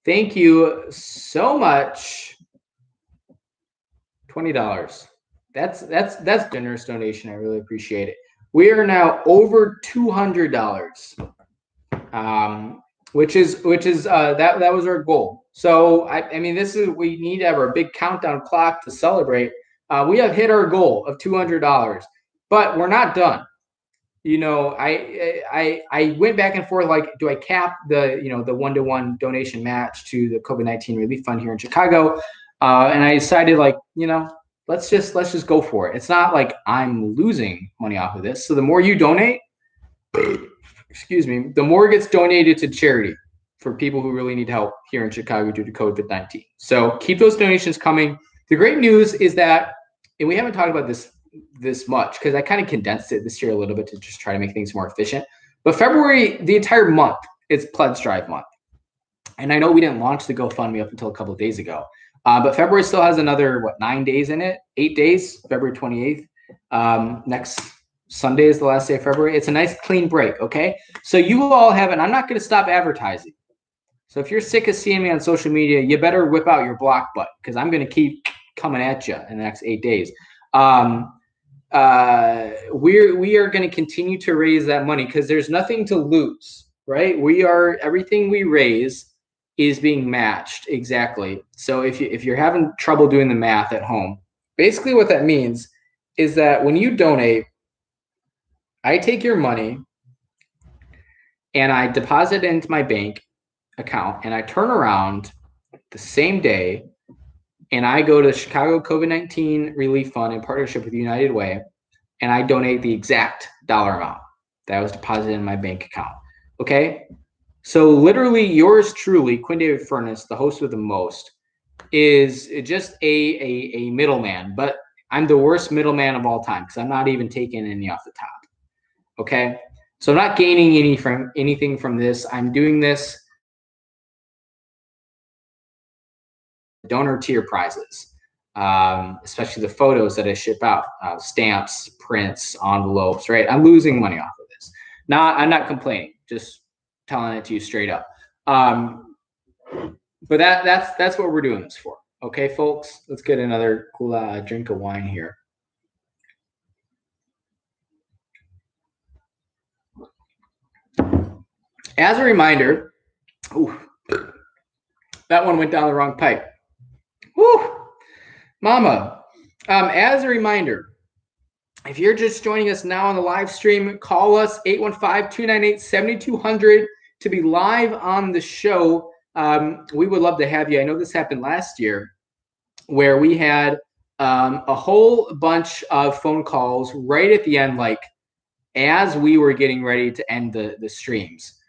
Thank you so much. $20. That's generous donation. I really appreciate it. We are now over $200, which is that was our goal. So I mean, we need to have our big countdown clock to celebrate. We have hit our goal of $200, but we're not done. You know, I went back and forth, like, do I cap the the 1-to-1 donation match to the COVID-19 relief fund here in Chicago? And I decided, like, let's just go for it. It's not like I'm losing money off of this. So the more you donate, excuse me, the more gets donated to charity for people who really need help here in Chicago due to COVID-19. So keep those donations coming. The great news is that, and we haven't talked about this much because I kind of condensed it this year a little bit to just try to make things more efficient. But February, the entire month, it's Pledge Drive month. And I know we didn't launch the GoFundMe up until a couple of days ago. But February still has another, 9 days in it? 8 days, February 28th. Next Sunday is the last day of February. It's a nice clean break, okay? So you all have, and I'm not going to stop advertising. So if you're sick of seeing me on social media, you better whip out your block button, because I'm going to keep coming at you in the next 8 days. We are going to continue to raise that money because there's nothing to lose, right? Everything we raise is being matched exactly. So if you're having trouble doing the math at home, basically what that means is that when you donate, I take your money and I deposit it into my bank account, and I turn around the same day and I go to the Chicago COVID-19 Relief Fund in partnership with United Way, and I donate the exact dollar amount that was deposited in my bank account. Okay? So literally yours truly, Quinn David Furnace, the host with the most, is just a middleman. But I'm the worst middleman of all time because I'm not even taking any off the top. Okay? So I'm not gaining anything from this. I'm doing this donor tier prizes, especially the photos that I ship out, stamps, prints, envelopes, right? I'm losing money off of this. I'm not complaining. Just telling it to you straight up. But that's what we're doing this for. Okay, folks, let's get another cool drink of wine here. As a reminder, ooh, that one went down the wrong pipe. Woo, mama. As a reminder, if you're just joining us now on the live stream, call us 815-298-7200 to be live on the show. We would love to have you. I know this happened last year where we had a whole bunch of phone calls right at the end, like as we were getting ready to end the streams.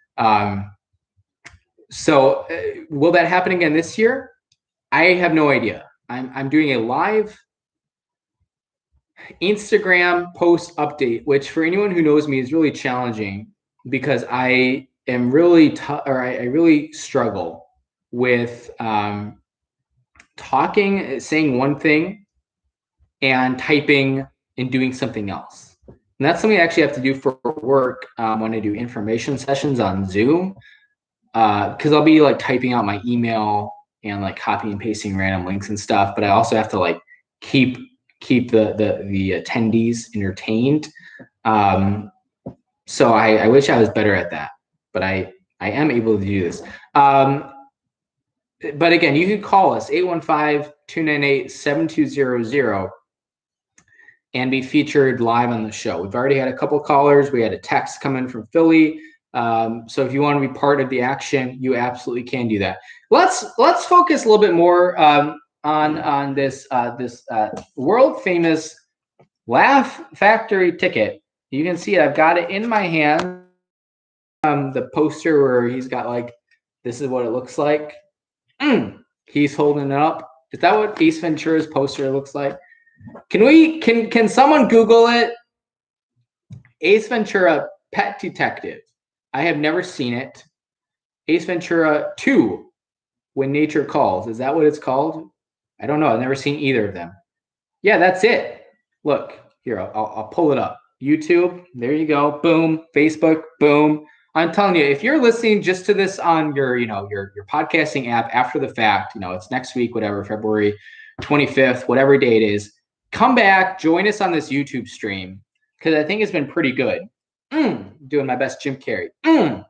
So will that happen again this year? I have no idea. I'm doing a live Instagram post update, which for anyone who knows me is really challenging because I am really I really struggle with talking, saying one thing and typing and doing something else. And that's something I actually have to do for work when I do information sessions on Zoom, because I'll be like typing out my email and like copying and pasting random links and stuff, but I also have to like keep the attendees entertained. So I wish I was better at that, but I am able to do this. But again, you can call us 815-298-7200 and be featured live on the show. We've already had a couple callers. We had a text come in from Philly. So if you want to be part of the action, you absolutely can do that. Let's focus a little bit more on this world famous Laugh Factory ticket. You can see it. I've got it in my hand. The poster where he's got like, this is what it looks like. He's holding it up. Is that what Ace Ventura's poster looks like? Can someone Google it? Ace Ventura Pet Detective. I have never seen it. Ace Ventura 2, When Nature Calls. Is that what it's called? I don't know. I've never seen either of them. Yeah, that's it. Look, here, I'll pull it up. YouTube, there you go. Boom. Facebook, boom. I'm telling you, if you're listening just to this on your podcasting app after the fact, it's next week, whatever, February 25th, whatever day it is, come back, join us on this YouTube stream because I think it's been pretty good. Doing my best Jim Carrey. And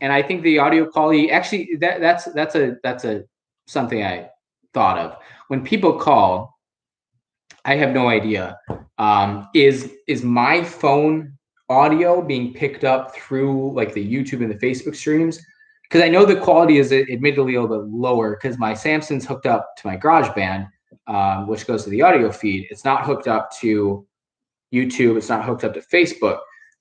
I think the audio quality, actually, that's something I thought of. When people call, I have no idea. Is my phone audio being picked up through like the YouTube and the Facebook streams? Because I know the quality is admittedly a little bit lower because my Samsung's hooked up to my GarageBand, which goes to the audio feed. It's not hooked up to YouTube. It's not hooked up to Facebook.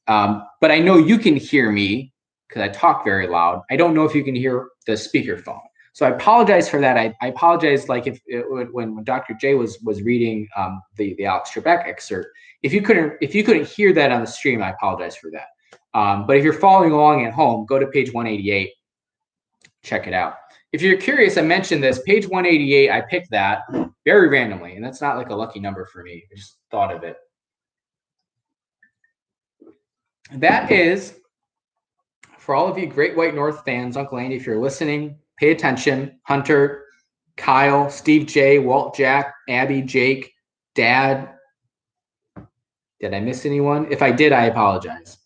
But I know you can hear me because I talk very loud. I don't know if you can hear the speakerphone. So I apologize for that. I apologize, like when Dr. J was reading the Alex Trebek excerpt. If you couldn't hear that on the stream, I apologize for that. But if you're following along at home, go to page 188. Check it out. If you're curious, I mentioned this page 188. I picked that very randomly, and that's not like a lucky number for me. I just thought of it. That is for all of you Great White North fans. Uncle Andy, if you're listening, pay attention. Hunter, Kyle, Steve J, Walt Jack, Abby, Jake, Dad. Did I miss anyone? If I did, I apologize.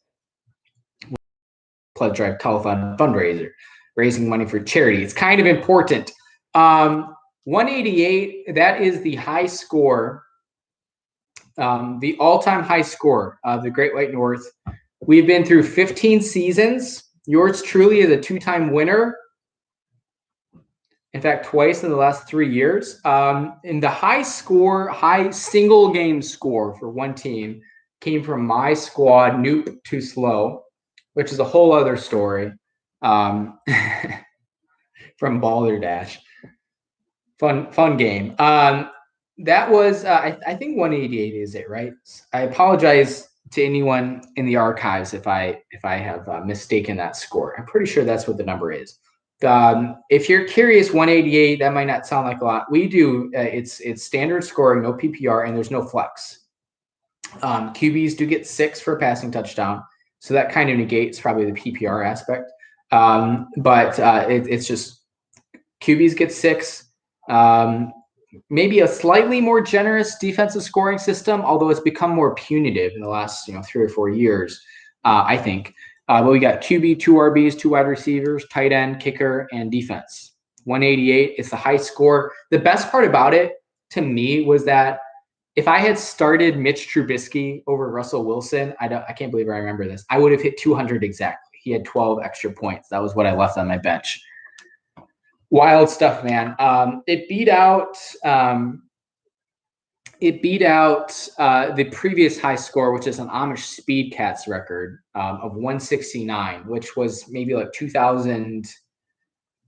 Pledge Drive Telethon Fundraiser, raising money for charity. It's kind of important. 188, that is the high score, the all-time high score of the Great White North. We've been through 15 seasons. Yours truly is a two-time winner. In fact, twice in the last 3 years. And the high single game score for one team came from my squad, Nope Too Slow, which is a whole other story. From Balderdash. Fun game. That was, I think 188 is it, right? I apologize to anyone in the archives if I have mistaken that score. I'm pretty sure that's what the number is. If you're curious, 188, that might not sound like a lot. We do, it's standard scoring, no PPR, and there's no flex. QBs do get 6 for a passing touchdown. So that kind of negates probably the PPR aspect. But it's just QBs get 6. Maybe a slightly more generous defensive scoring system, although it's become more punitive in the last 3 or 4 years, I think. But we got QB, 2 RBs, 2 wide receivers, tight end, kicker, and defense. 188 is the high score. The best part about it to me was that if I had started Mitch Trubisky over Russell Wilson, I can't believe I remember this. I would have hit 200 exactly. He had 12 extra points. That was what I left on my bench. Wild stuff, man. It beat out the previous high score, which is an Amish Speed Cats record of 169, which was maybe like 2000.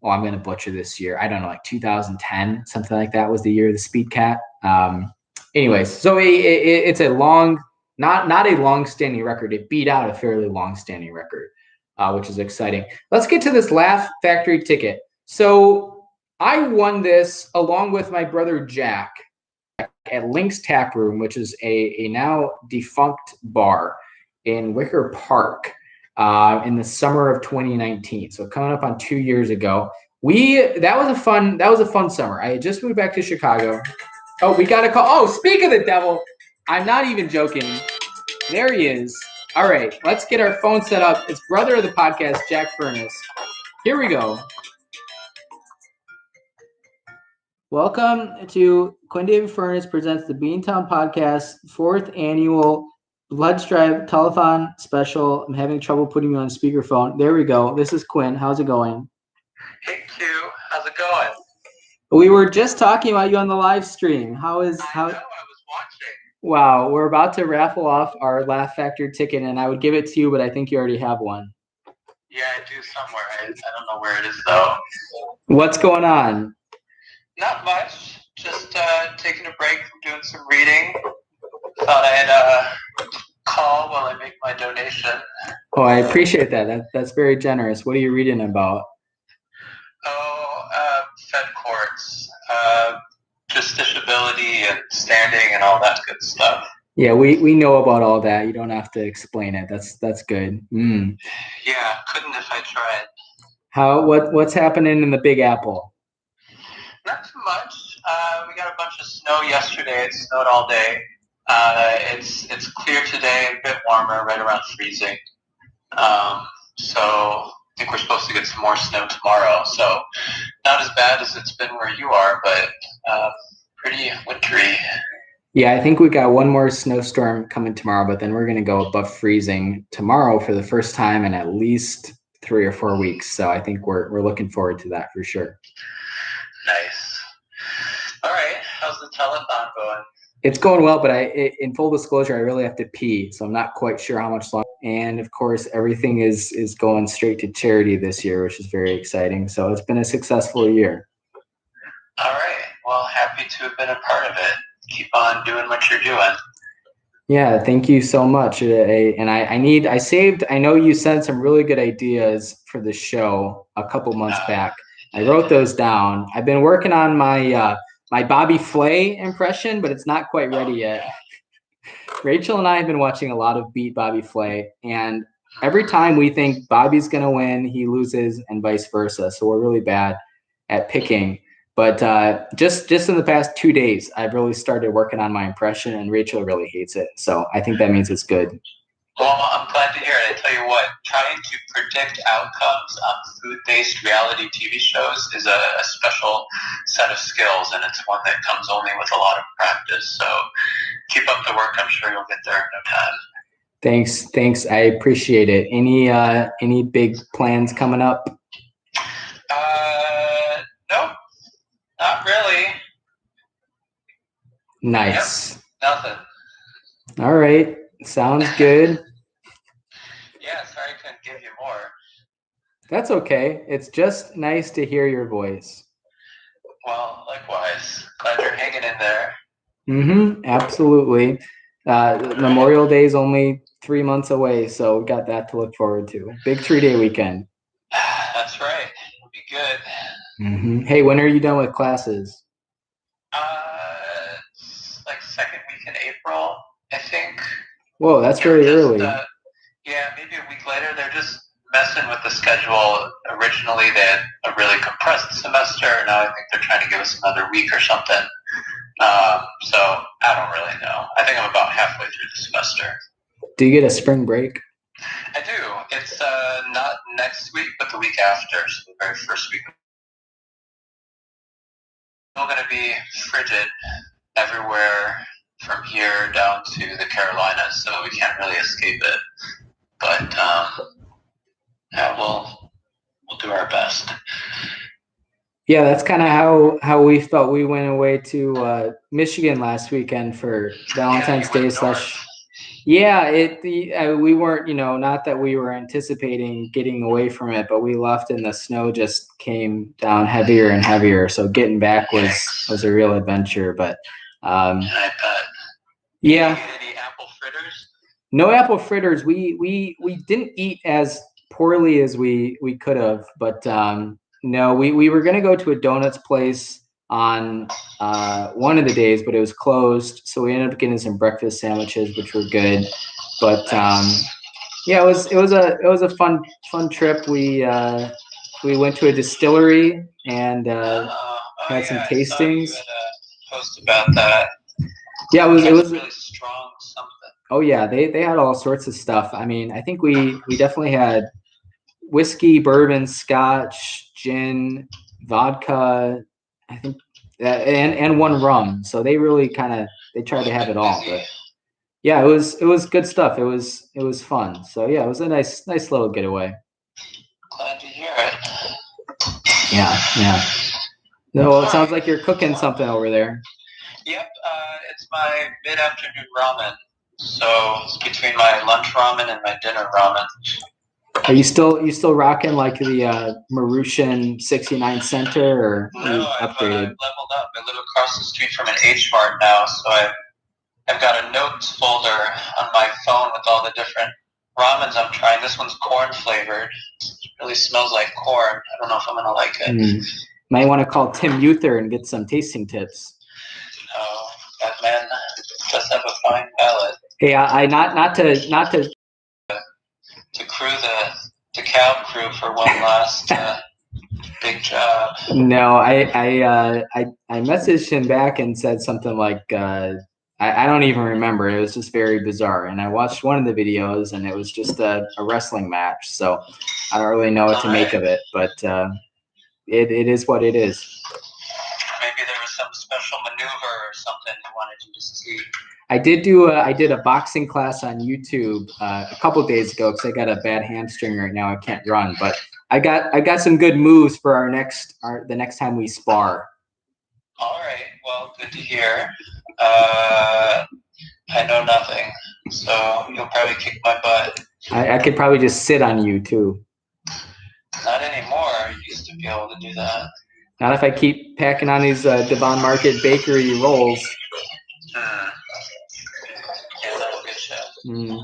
Oh, I'm going to butcher this year. I don't know, like 2010, something like that was the year of the Speed Cat. Anyways, so it's a long, not a long-standing record. It beat out a fairly long-standing record, which is exciting. Let's get to this Laugh Factory ticket. So I won this along with my brother Jack at Link's Tap Room, which is a now defunct bar in Wicker Park in the summer of 2019. So coming up on 2 years ago. That was a fun summer. I had just moved back to Chicago. Oh, we got a call. Oh, speak of the devil. I'm not even joking. There he is. All right, let's get our phone set up. It's brother of the podcast, Jack Furness. Here we go. Welcome to Quinn David Furness presents the Beantown Podcast 4th annual Blood Stripe Telethon special. I'm having trouble putting you on speakerphone. There we go. This is Quinn. How's it going? Hey Q, how's it going? We were just talking about you on the live stream. I know, I was watching. Wow, we're about to raffle off our Laugh Factory ticket, and I would give it to you, but I think you already have one. Yeah, I do somewhere. I don't know where it is though. What's going on? Not much. Just taking a break from doing some reading. Thought I'd call while I make my donation. Oh, I appreciate that. That's very generous. What are you reading about? Fed courts, justiciability and standing and all that good stuff. Yeah, we know about all that. You don't have to explain it. That's good. Yeah, couldn't if I tried. What's happening in the Big Apple? Not too much. We got a bunch of snow yesterday. It snowed all day. It's clear today, a bit warmer, right around freezing. So I think we're supposed to get some more snow tomorrow. So not as bad as it's been where you are, but pretty wintry. Yeah, I think we got one more snowstorm coming tomorrow, but then we're going to go above freezing tomorrow for the first time in at least 3 or 4 weeks. So I think we're looking forward to that for sure. Nice. All right. How's the telethon going? It's going well, but in full disclosure, I really have to pee, so I'm not quite sure how much longer. And of course, everything is going straight to charity this year, which is very exciting. So it's been a successful year. All right. Well, happy to have been a part of it. Keep on doing what you're doing. Yeah, thank you so much. And I know you sent some really good ideas for the show a couple months back. I wrote those down. I've been working on my Bobby Flay impression, but it's not quite ready yet. Rachel and I have been watching a lot of Beat Bobby Flay, and every time we think Bobby's going to win, he loses, and vice versa. So we're really bad at picking. But just in the past 2 days, I've really started working on my impression, and Rachel really hates it. So I think that means it's good. Well, I'm glad to hear it. I tell you what, trying to predict outcomes on food-based reality TV shows is a special set of skills, and it's one that comes only with a lot of practice. So keep up the work. I'm sure you'll get there in no time. Thanks. I appreciate it. Any big plans coming up? Nope, not really. Nice. Yep, nothing. All right. Sounds good. Yeah, sorry I couldn't give you more. That's okay. It's just nice to hear your voice. Well, likewise. Glad you're hanging in there. Absolutely. Memorial Day is only 3 months away, so we got that to look forward to. Big 3-day weekend. That's right. It'll be good. Hey, when are you done with classes? It's like second week in April, I think. Whoa, that's really early. Yeah, maybe a week later. They're just messing with the schedule. Originally, they had a really compressed semester. Now I think they're trying to give us another week or something. So I don't really know. I think I'm about halfway through the semester. Do you get a spring break? I do. It's not next week, but the week after. So the very first week. It's still going to be frigid everywhere from here down to the Carolinas, so we can't really escape it. But yeah, we'll do our best. Yeah, that's kind of how we felt. We went away to Michigan last weekend for Valentine's Day slash. Yeah, we weren't, not that we were anticipating getting away from it, but we left and the snow just came down heavier and heavier. So getting back was a real adventure. But I bet. Yeah. Did you eat any apple fritters? No apple fritters. We didn't eat as poorly as we could have, but no, we were gonna go to a donuts place on one of the days, but it was closed. So we ended up getting some breakfast sandwiches, which were good. But yeah, it was a fun trip. We went to a distillery and had some tastings. I saw you had a post about that. Yeah, it was really strong something. Oh yeah, they had all sorts of stuff. I mean, I think we definitely had whiskey, bourbon, scotch, gin, vodka, I think, and one rum. So they really they tried to have it all. But yeah, it was good stuff. It was fun. So yeah, it was a nice little getaway. Glad to hear it. Yeah. No, it sounds like you're cooking something over there. Yep, it's my mid-afternoon ramen. So it's between my lunch ramen and my dinner ramen. Are you still rocking like the Mauritian 69 center, or no? I've leveled up. I live across the street from an H Mart now, so I've got a notes folder on my phone with all the different ramens I'm trying. This one's corn flavored. It really smells like corn. I don't know if I'm gonna like it. Might want to call Tim Uther and get some tasting tips. Oh, that man does have a fine palate. Hey, I not to crew the cow crew for one last big job. No, I messaged him back and said something like I don't even remember. It was just very bizarre. And I watched one of the videos and it was just a wrestling match. So I don't really know what to make of it, but it is what it is. Maybe there was some special maneuver or something you wanted you to see. I did a boxing class on YouTube a couple days ago because I got a bad hamstring right now. I can't run, but I got some good moves for the next time we spar. All right. Well, good to hear. I know nothing, so you'll probably kick my butt. I could probably just sit on you too. Not anymore. I used to be able to do that. Not if I keep packing on these Devon Market Bakery rolls. Yeah, that'll get you.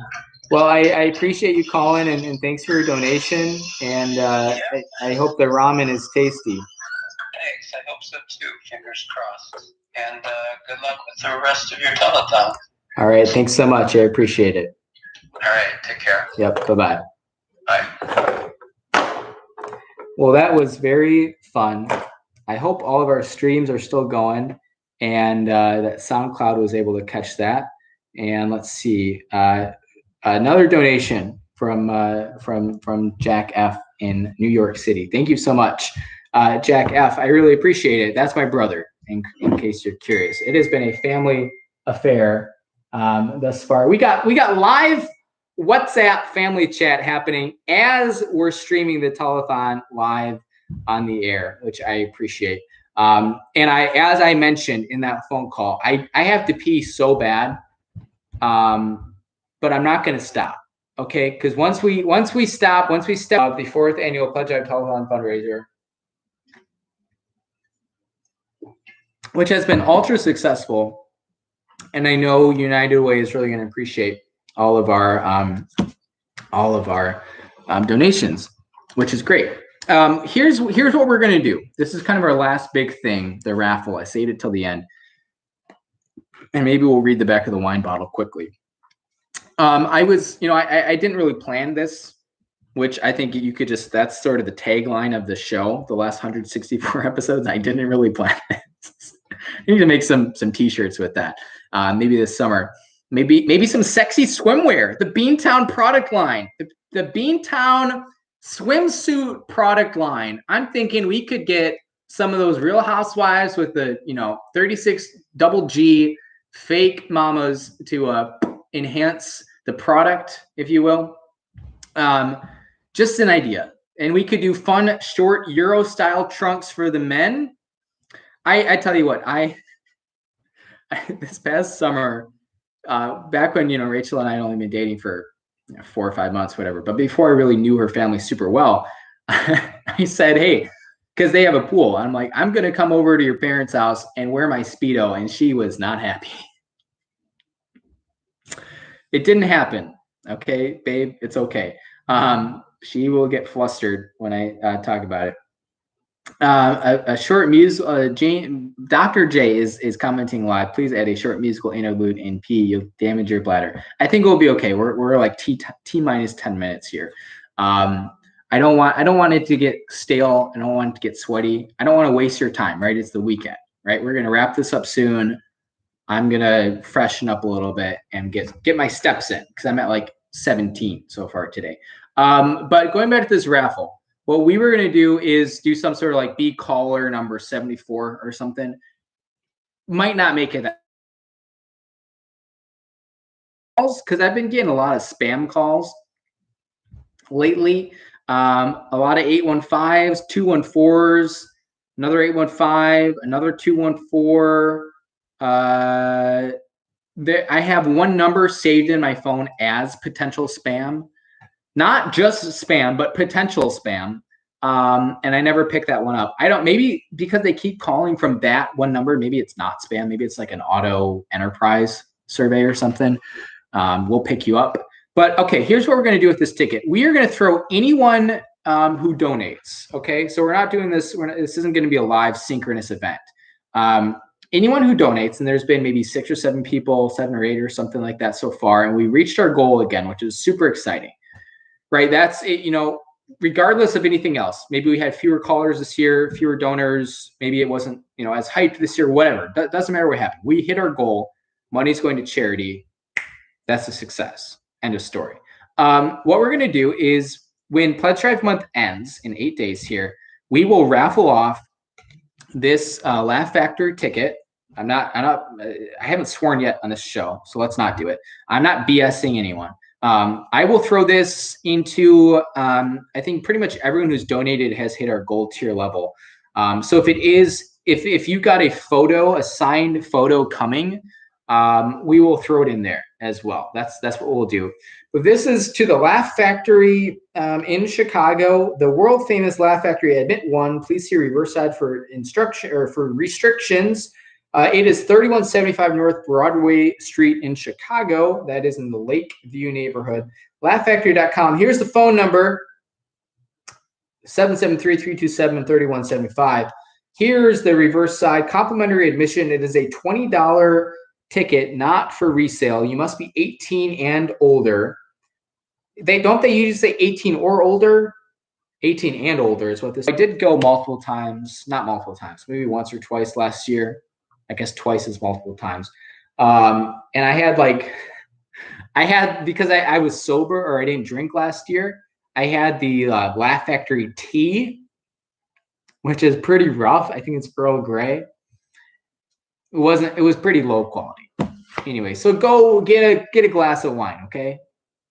Well, I appreciate you calling and thanks for your donation. And I hope the ramen is tasty. Thanks. I hope so too. Fingers crossed. And good luck with the rest of your telethon. All right. Thanks so much. I appreciate it. All right. Take care. Yep. Bye-bye. Bye. Well, that was very fun. I hope all of our streams are still going and that SoundCloud was able to catch that. And let's see, another donation from Jack F in New York City. Thank you so much, Jack F. I really appreciate it. That's my brother, in case you're curious. It has been a family affair thus far. We got live WhatsApp family chat happening as we're streaming the telethon live on the air, which I appreciate. And as I mentioned in that phone call, I have to pee so bad, but I'm not going to stop. Okay, because once we stop the fourth annual Pledge Drive Telethon fundraiser, which has been ultra successful, and I know United Way is really going to appreciate all of our donations, which is great. Here's what we're going to do. This is kind of our last big thing, the raffle. I saved it till the end, and maybe we'll read the back of the wine bottle quickly. I was, I didn't really plan this, which I think you could just, that's sort of the tagline of the show, the last 164 episodes. I didn't really plan this. I need to make some t-shirts with that. Maybe this summer. Maybe some sexy swimwear. The Beantown product line. The Beantown swimsuit product line. I'm thinking we could get some of those Real Housewives with the 36 double G fake mamas to enhance the product, if you will. Just an idea. And we could do fun, short Euro style trunks for the men. I tell you what, I this past summer, back when, Rachel and I had only been dating for 4 or 5 months, whatever, but before I really knew her family super well, I said, hey, because they have a pool. I'm like, I'm going to come over to your parents' house and wear my Speedo. And she was not happy. It didn't happen. Okay, babe, it's okay. She will get flustered when I talk about it. A short musical. Dr. J is commenting live. Please add a short musical interlude in P. You'll damage your bladder. I think we'll be okay. We're like T minus 10 minutes here. I don't want it to get stale. I don't want it to get sweaty. I don't want to waste your time. Right? It's the weekend. Right? We're gonna wrap this up soon. I'm gonna freshen up a little bit and get my steps in because I'm at like 17 so far today. But going back to this raffle, what we were going to do is do some sort of like be caller number 74 or something. Might not make it that because I've been getting a lot of spam calls lately. A lot of 815s, 214s, another 815, another 214. I have one number saved in my phone as potential spam. Not just spam, but potential spam. And I never pick that one up. Maybe because they keep calling from that one number, maybe it's not spam. Maybe it's like an auto enterprise survey or something. We'll pick you up. But okay, here's what we're going to do with this ticket. We are going to throw anyone who donates. Okay, so we're not doing this. This isn't going to be a live synchronous event. Anyone who donates, and there's been maybe 6 or 7 people, 7 or 8 or something like that so far. And we reached our goal again, which is super exciting. Right, that's it. Regardless of anything else, maybe we had fewer callers this year, fewer donors. Maybe it wasn't, as hyped this year. Whatever, doesn't matter what happened. We hit our goal. Money's going to charity. That's a success. End of story. What we're going to do is when Pledge Drive Month ends in 8 days here, we will raffle off this Laugh Factory ticket. I haven't sworn yet on this show, so let's not do it. I'm not BSing anyone. I will throw this into, I think pretty much everyone who's donated has hit our gold tier level. So if you got a signed photo coming, we will throw it in there as well. That's what we'll do. But this is to the Laugh Factory in Chicago, the world famous Laugh Factory. Admit 1. Please see reverse side for instruction or for restrictions. It is 3175 North Broadway Street in Chicago. That is in the Lakeview neighborhood. LaughFactory.com. Here's the phone number, 773-327-3175. Here's the reverse side. Complimentary admission. It is a $20 ticket, not for resale. You must be 18 and older. They usually say 18 or older? 18 and older is what this. I did go multiple times, not multiple times, maybe once or twice last year. I guess twice as multiple times. And I had because I was sober or I didn't drink last year. I had the Laugh Factory tea, which is pretty rough. I think it's Earl Grey. It was pretty low quality. Anyway, so go get a glass of wine, okay?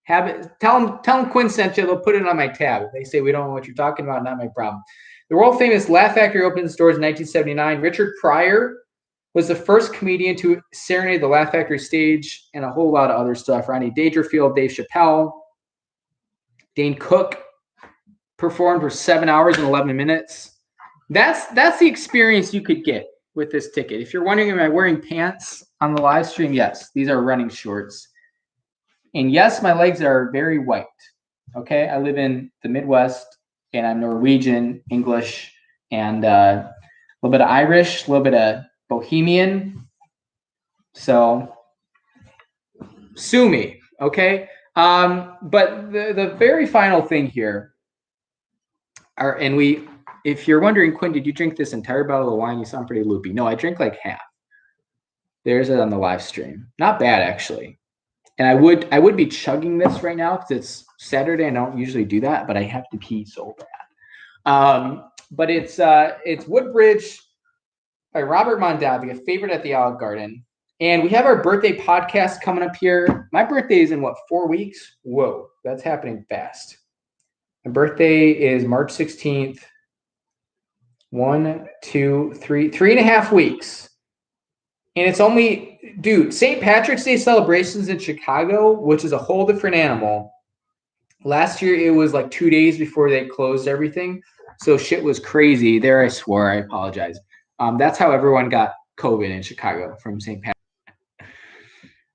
Have it. Tell them Quinn sent you. They'll put it on my tab. If they say we don't know what you're talking about, not my problem. The world famous Laugh Factory opened its doors in 1979. Richard Pryor was the first comedian to serenade the Laugh Factory stage and a whole lot of other stuff. Rodney Dangerfield, Dave Chappelle, Dane Cook performed for 7 hours and 11 minutes. That's the experience you could get with this ticket. If you're wondering, am I wearing pants on the live stream? Yes, these are running shorts. And yes, my legs are very white. Okay, I live in the Midwest and I'm Norwegian, English, and a little bit of Irish, a little bit of Bohemian. So sue me, Okay. But the very final thing here if you're wondering, Quinn, did you drink this entire bottle of wine? You sound pretty loopy. No, I drank like half. There's it on the live stream. Not bad, actually. And I would be chugging this right now because it's Saturday. I don't usually do that, but I have to pee so bad. But it's Woodbridge by Robert Mondavi, a favorite at the Olive Garden. And we have our birthday podcast coming up here. My birthday is in 4 weeks? Whoa, that's happening fast. My birthday is March 16th. 1, 2, 3, 3.5 weeks. And it's only, dude, St. Patrick's Day celebrations in Chicago, which is a whole different animal. Last year, it was like 2 days before they closed everything. So shit was crazy. There, I swore. I apologize. That's how everyone got COVID in Chicago from St. Patrick's.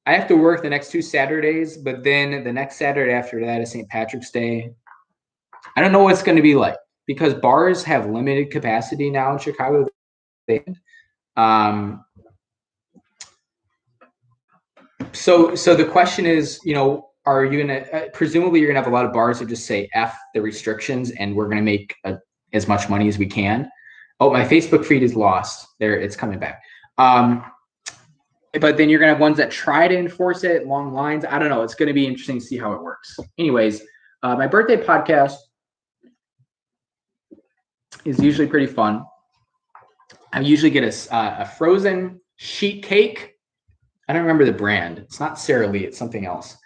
I have to work the next 2 Saturdays, but then the next Saturday after that is St. Patrick's Day. I don't know what it's going to be like because bars have limited capacity now in Chicago. So the question is, are you going to, presumably you're going to have a lot of bars that just say F the restrictions and we're going to make as much money as we can. Oh, my Facebook feed is lost. There, it's coming back. But then you're going to have ones that try to enforce it, long lines. I don't know. It's going to be interesting to see how it works. Anyways, my birthday podcast is usually pretty fun. I usually get a frozen sheet cake. I don't remember the brand. It's not Sara Lee. It's something else.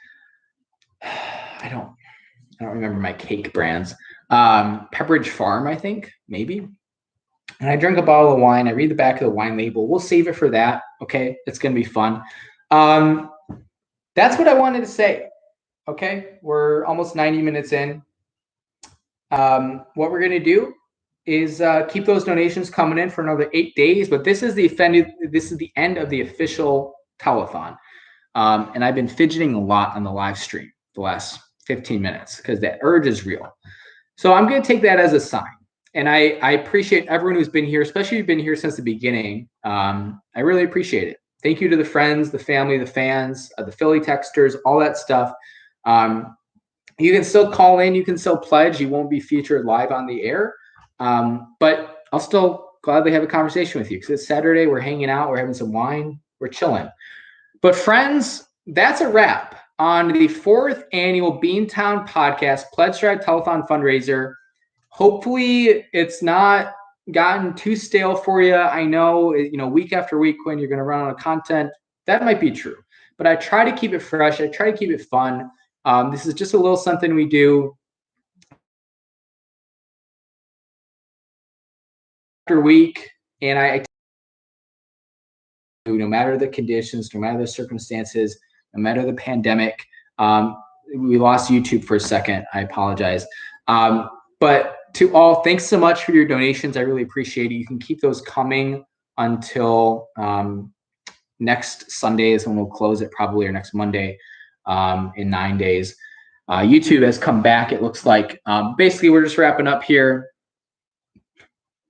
I don't remember my cake brands. Pepperidge Farm, I think, maybe. And I drink a bottle of wine. I read the back of the wine label. We'll save it for that. Okay, it's gonna be fun. That's what I wanted to say. Okay, we're almost 90 minutes in. What we're gonna do is keep those donations coming in for another 8 days. But this is the end of the official telethon. And I've been fidgeting a lot on the live stream the last 15 minutes because that urge is real. So I'm going to take that as a sign. And I appreciate everyone who's been here, especially who's been here since the beginning. I really appreciate it. Thank you to the friends, the family, the fans, the Philly texters, all that stuff. You can still call in. You can still pledge. You won't be featured live on the air. But I'll still gladly have a conversation with you because it's Saturday. We're hanging out. We're having some wine. We're chilling. But friends, that's a wrap on the 4th annual Beantown podcast Pledge Drive Telethon Fundraiser. Hopefully it's not gotten too stale for you. I know, week after week when you're going to run out of content, that might be true. But I try to keep it fresh. I try to keep it fun. This is just a little something we do after week. And no matter the conditions, no matter the circumstances, no matter the pandemic, we lost YouTube for a second. I apologize. But to all, thanks so much for your donations. I really appreciate it. You can keep those coming until next Sunday is when we'll close it, probably, or next Monday in 9 days. YouTube has come back, it looks like. Basically, we're just wrapping up here.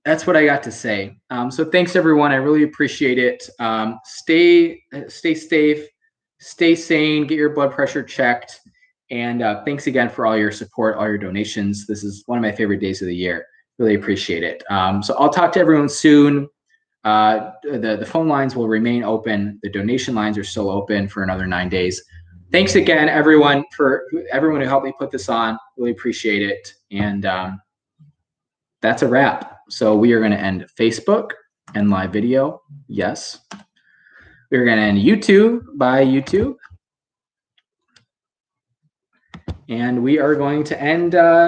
That's what I got to say. So thanks, everyone. I really appreciate it. Stay safe, stay sane, get your blood pressure checked. And thanks again for all your support, all your donations. This is one of my favorite days of the year. Really appreciate it. So I'll talk to everyone soon. The phone lines will remain open. The donation lines are still open for another 9 days. Thanks again, everyone, for everyone who helped me put this on. Really appreciate it. And that's a wrap. So we are going to end Facebook and live video. Yes. We're going to end YouTube by YouTube. And we are going to end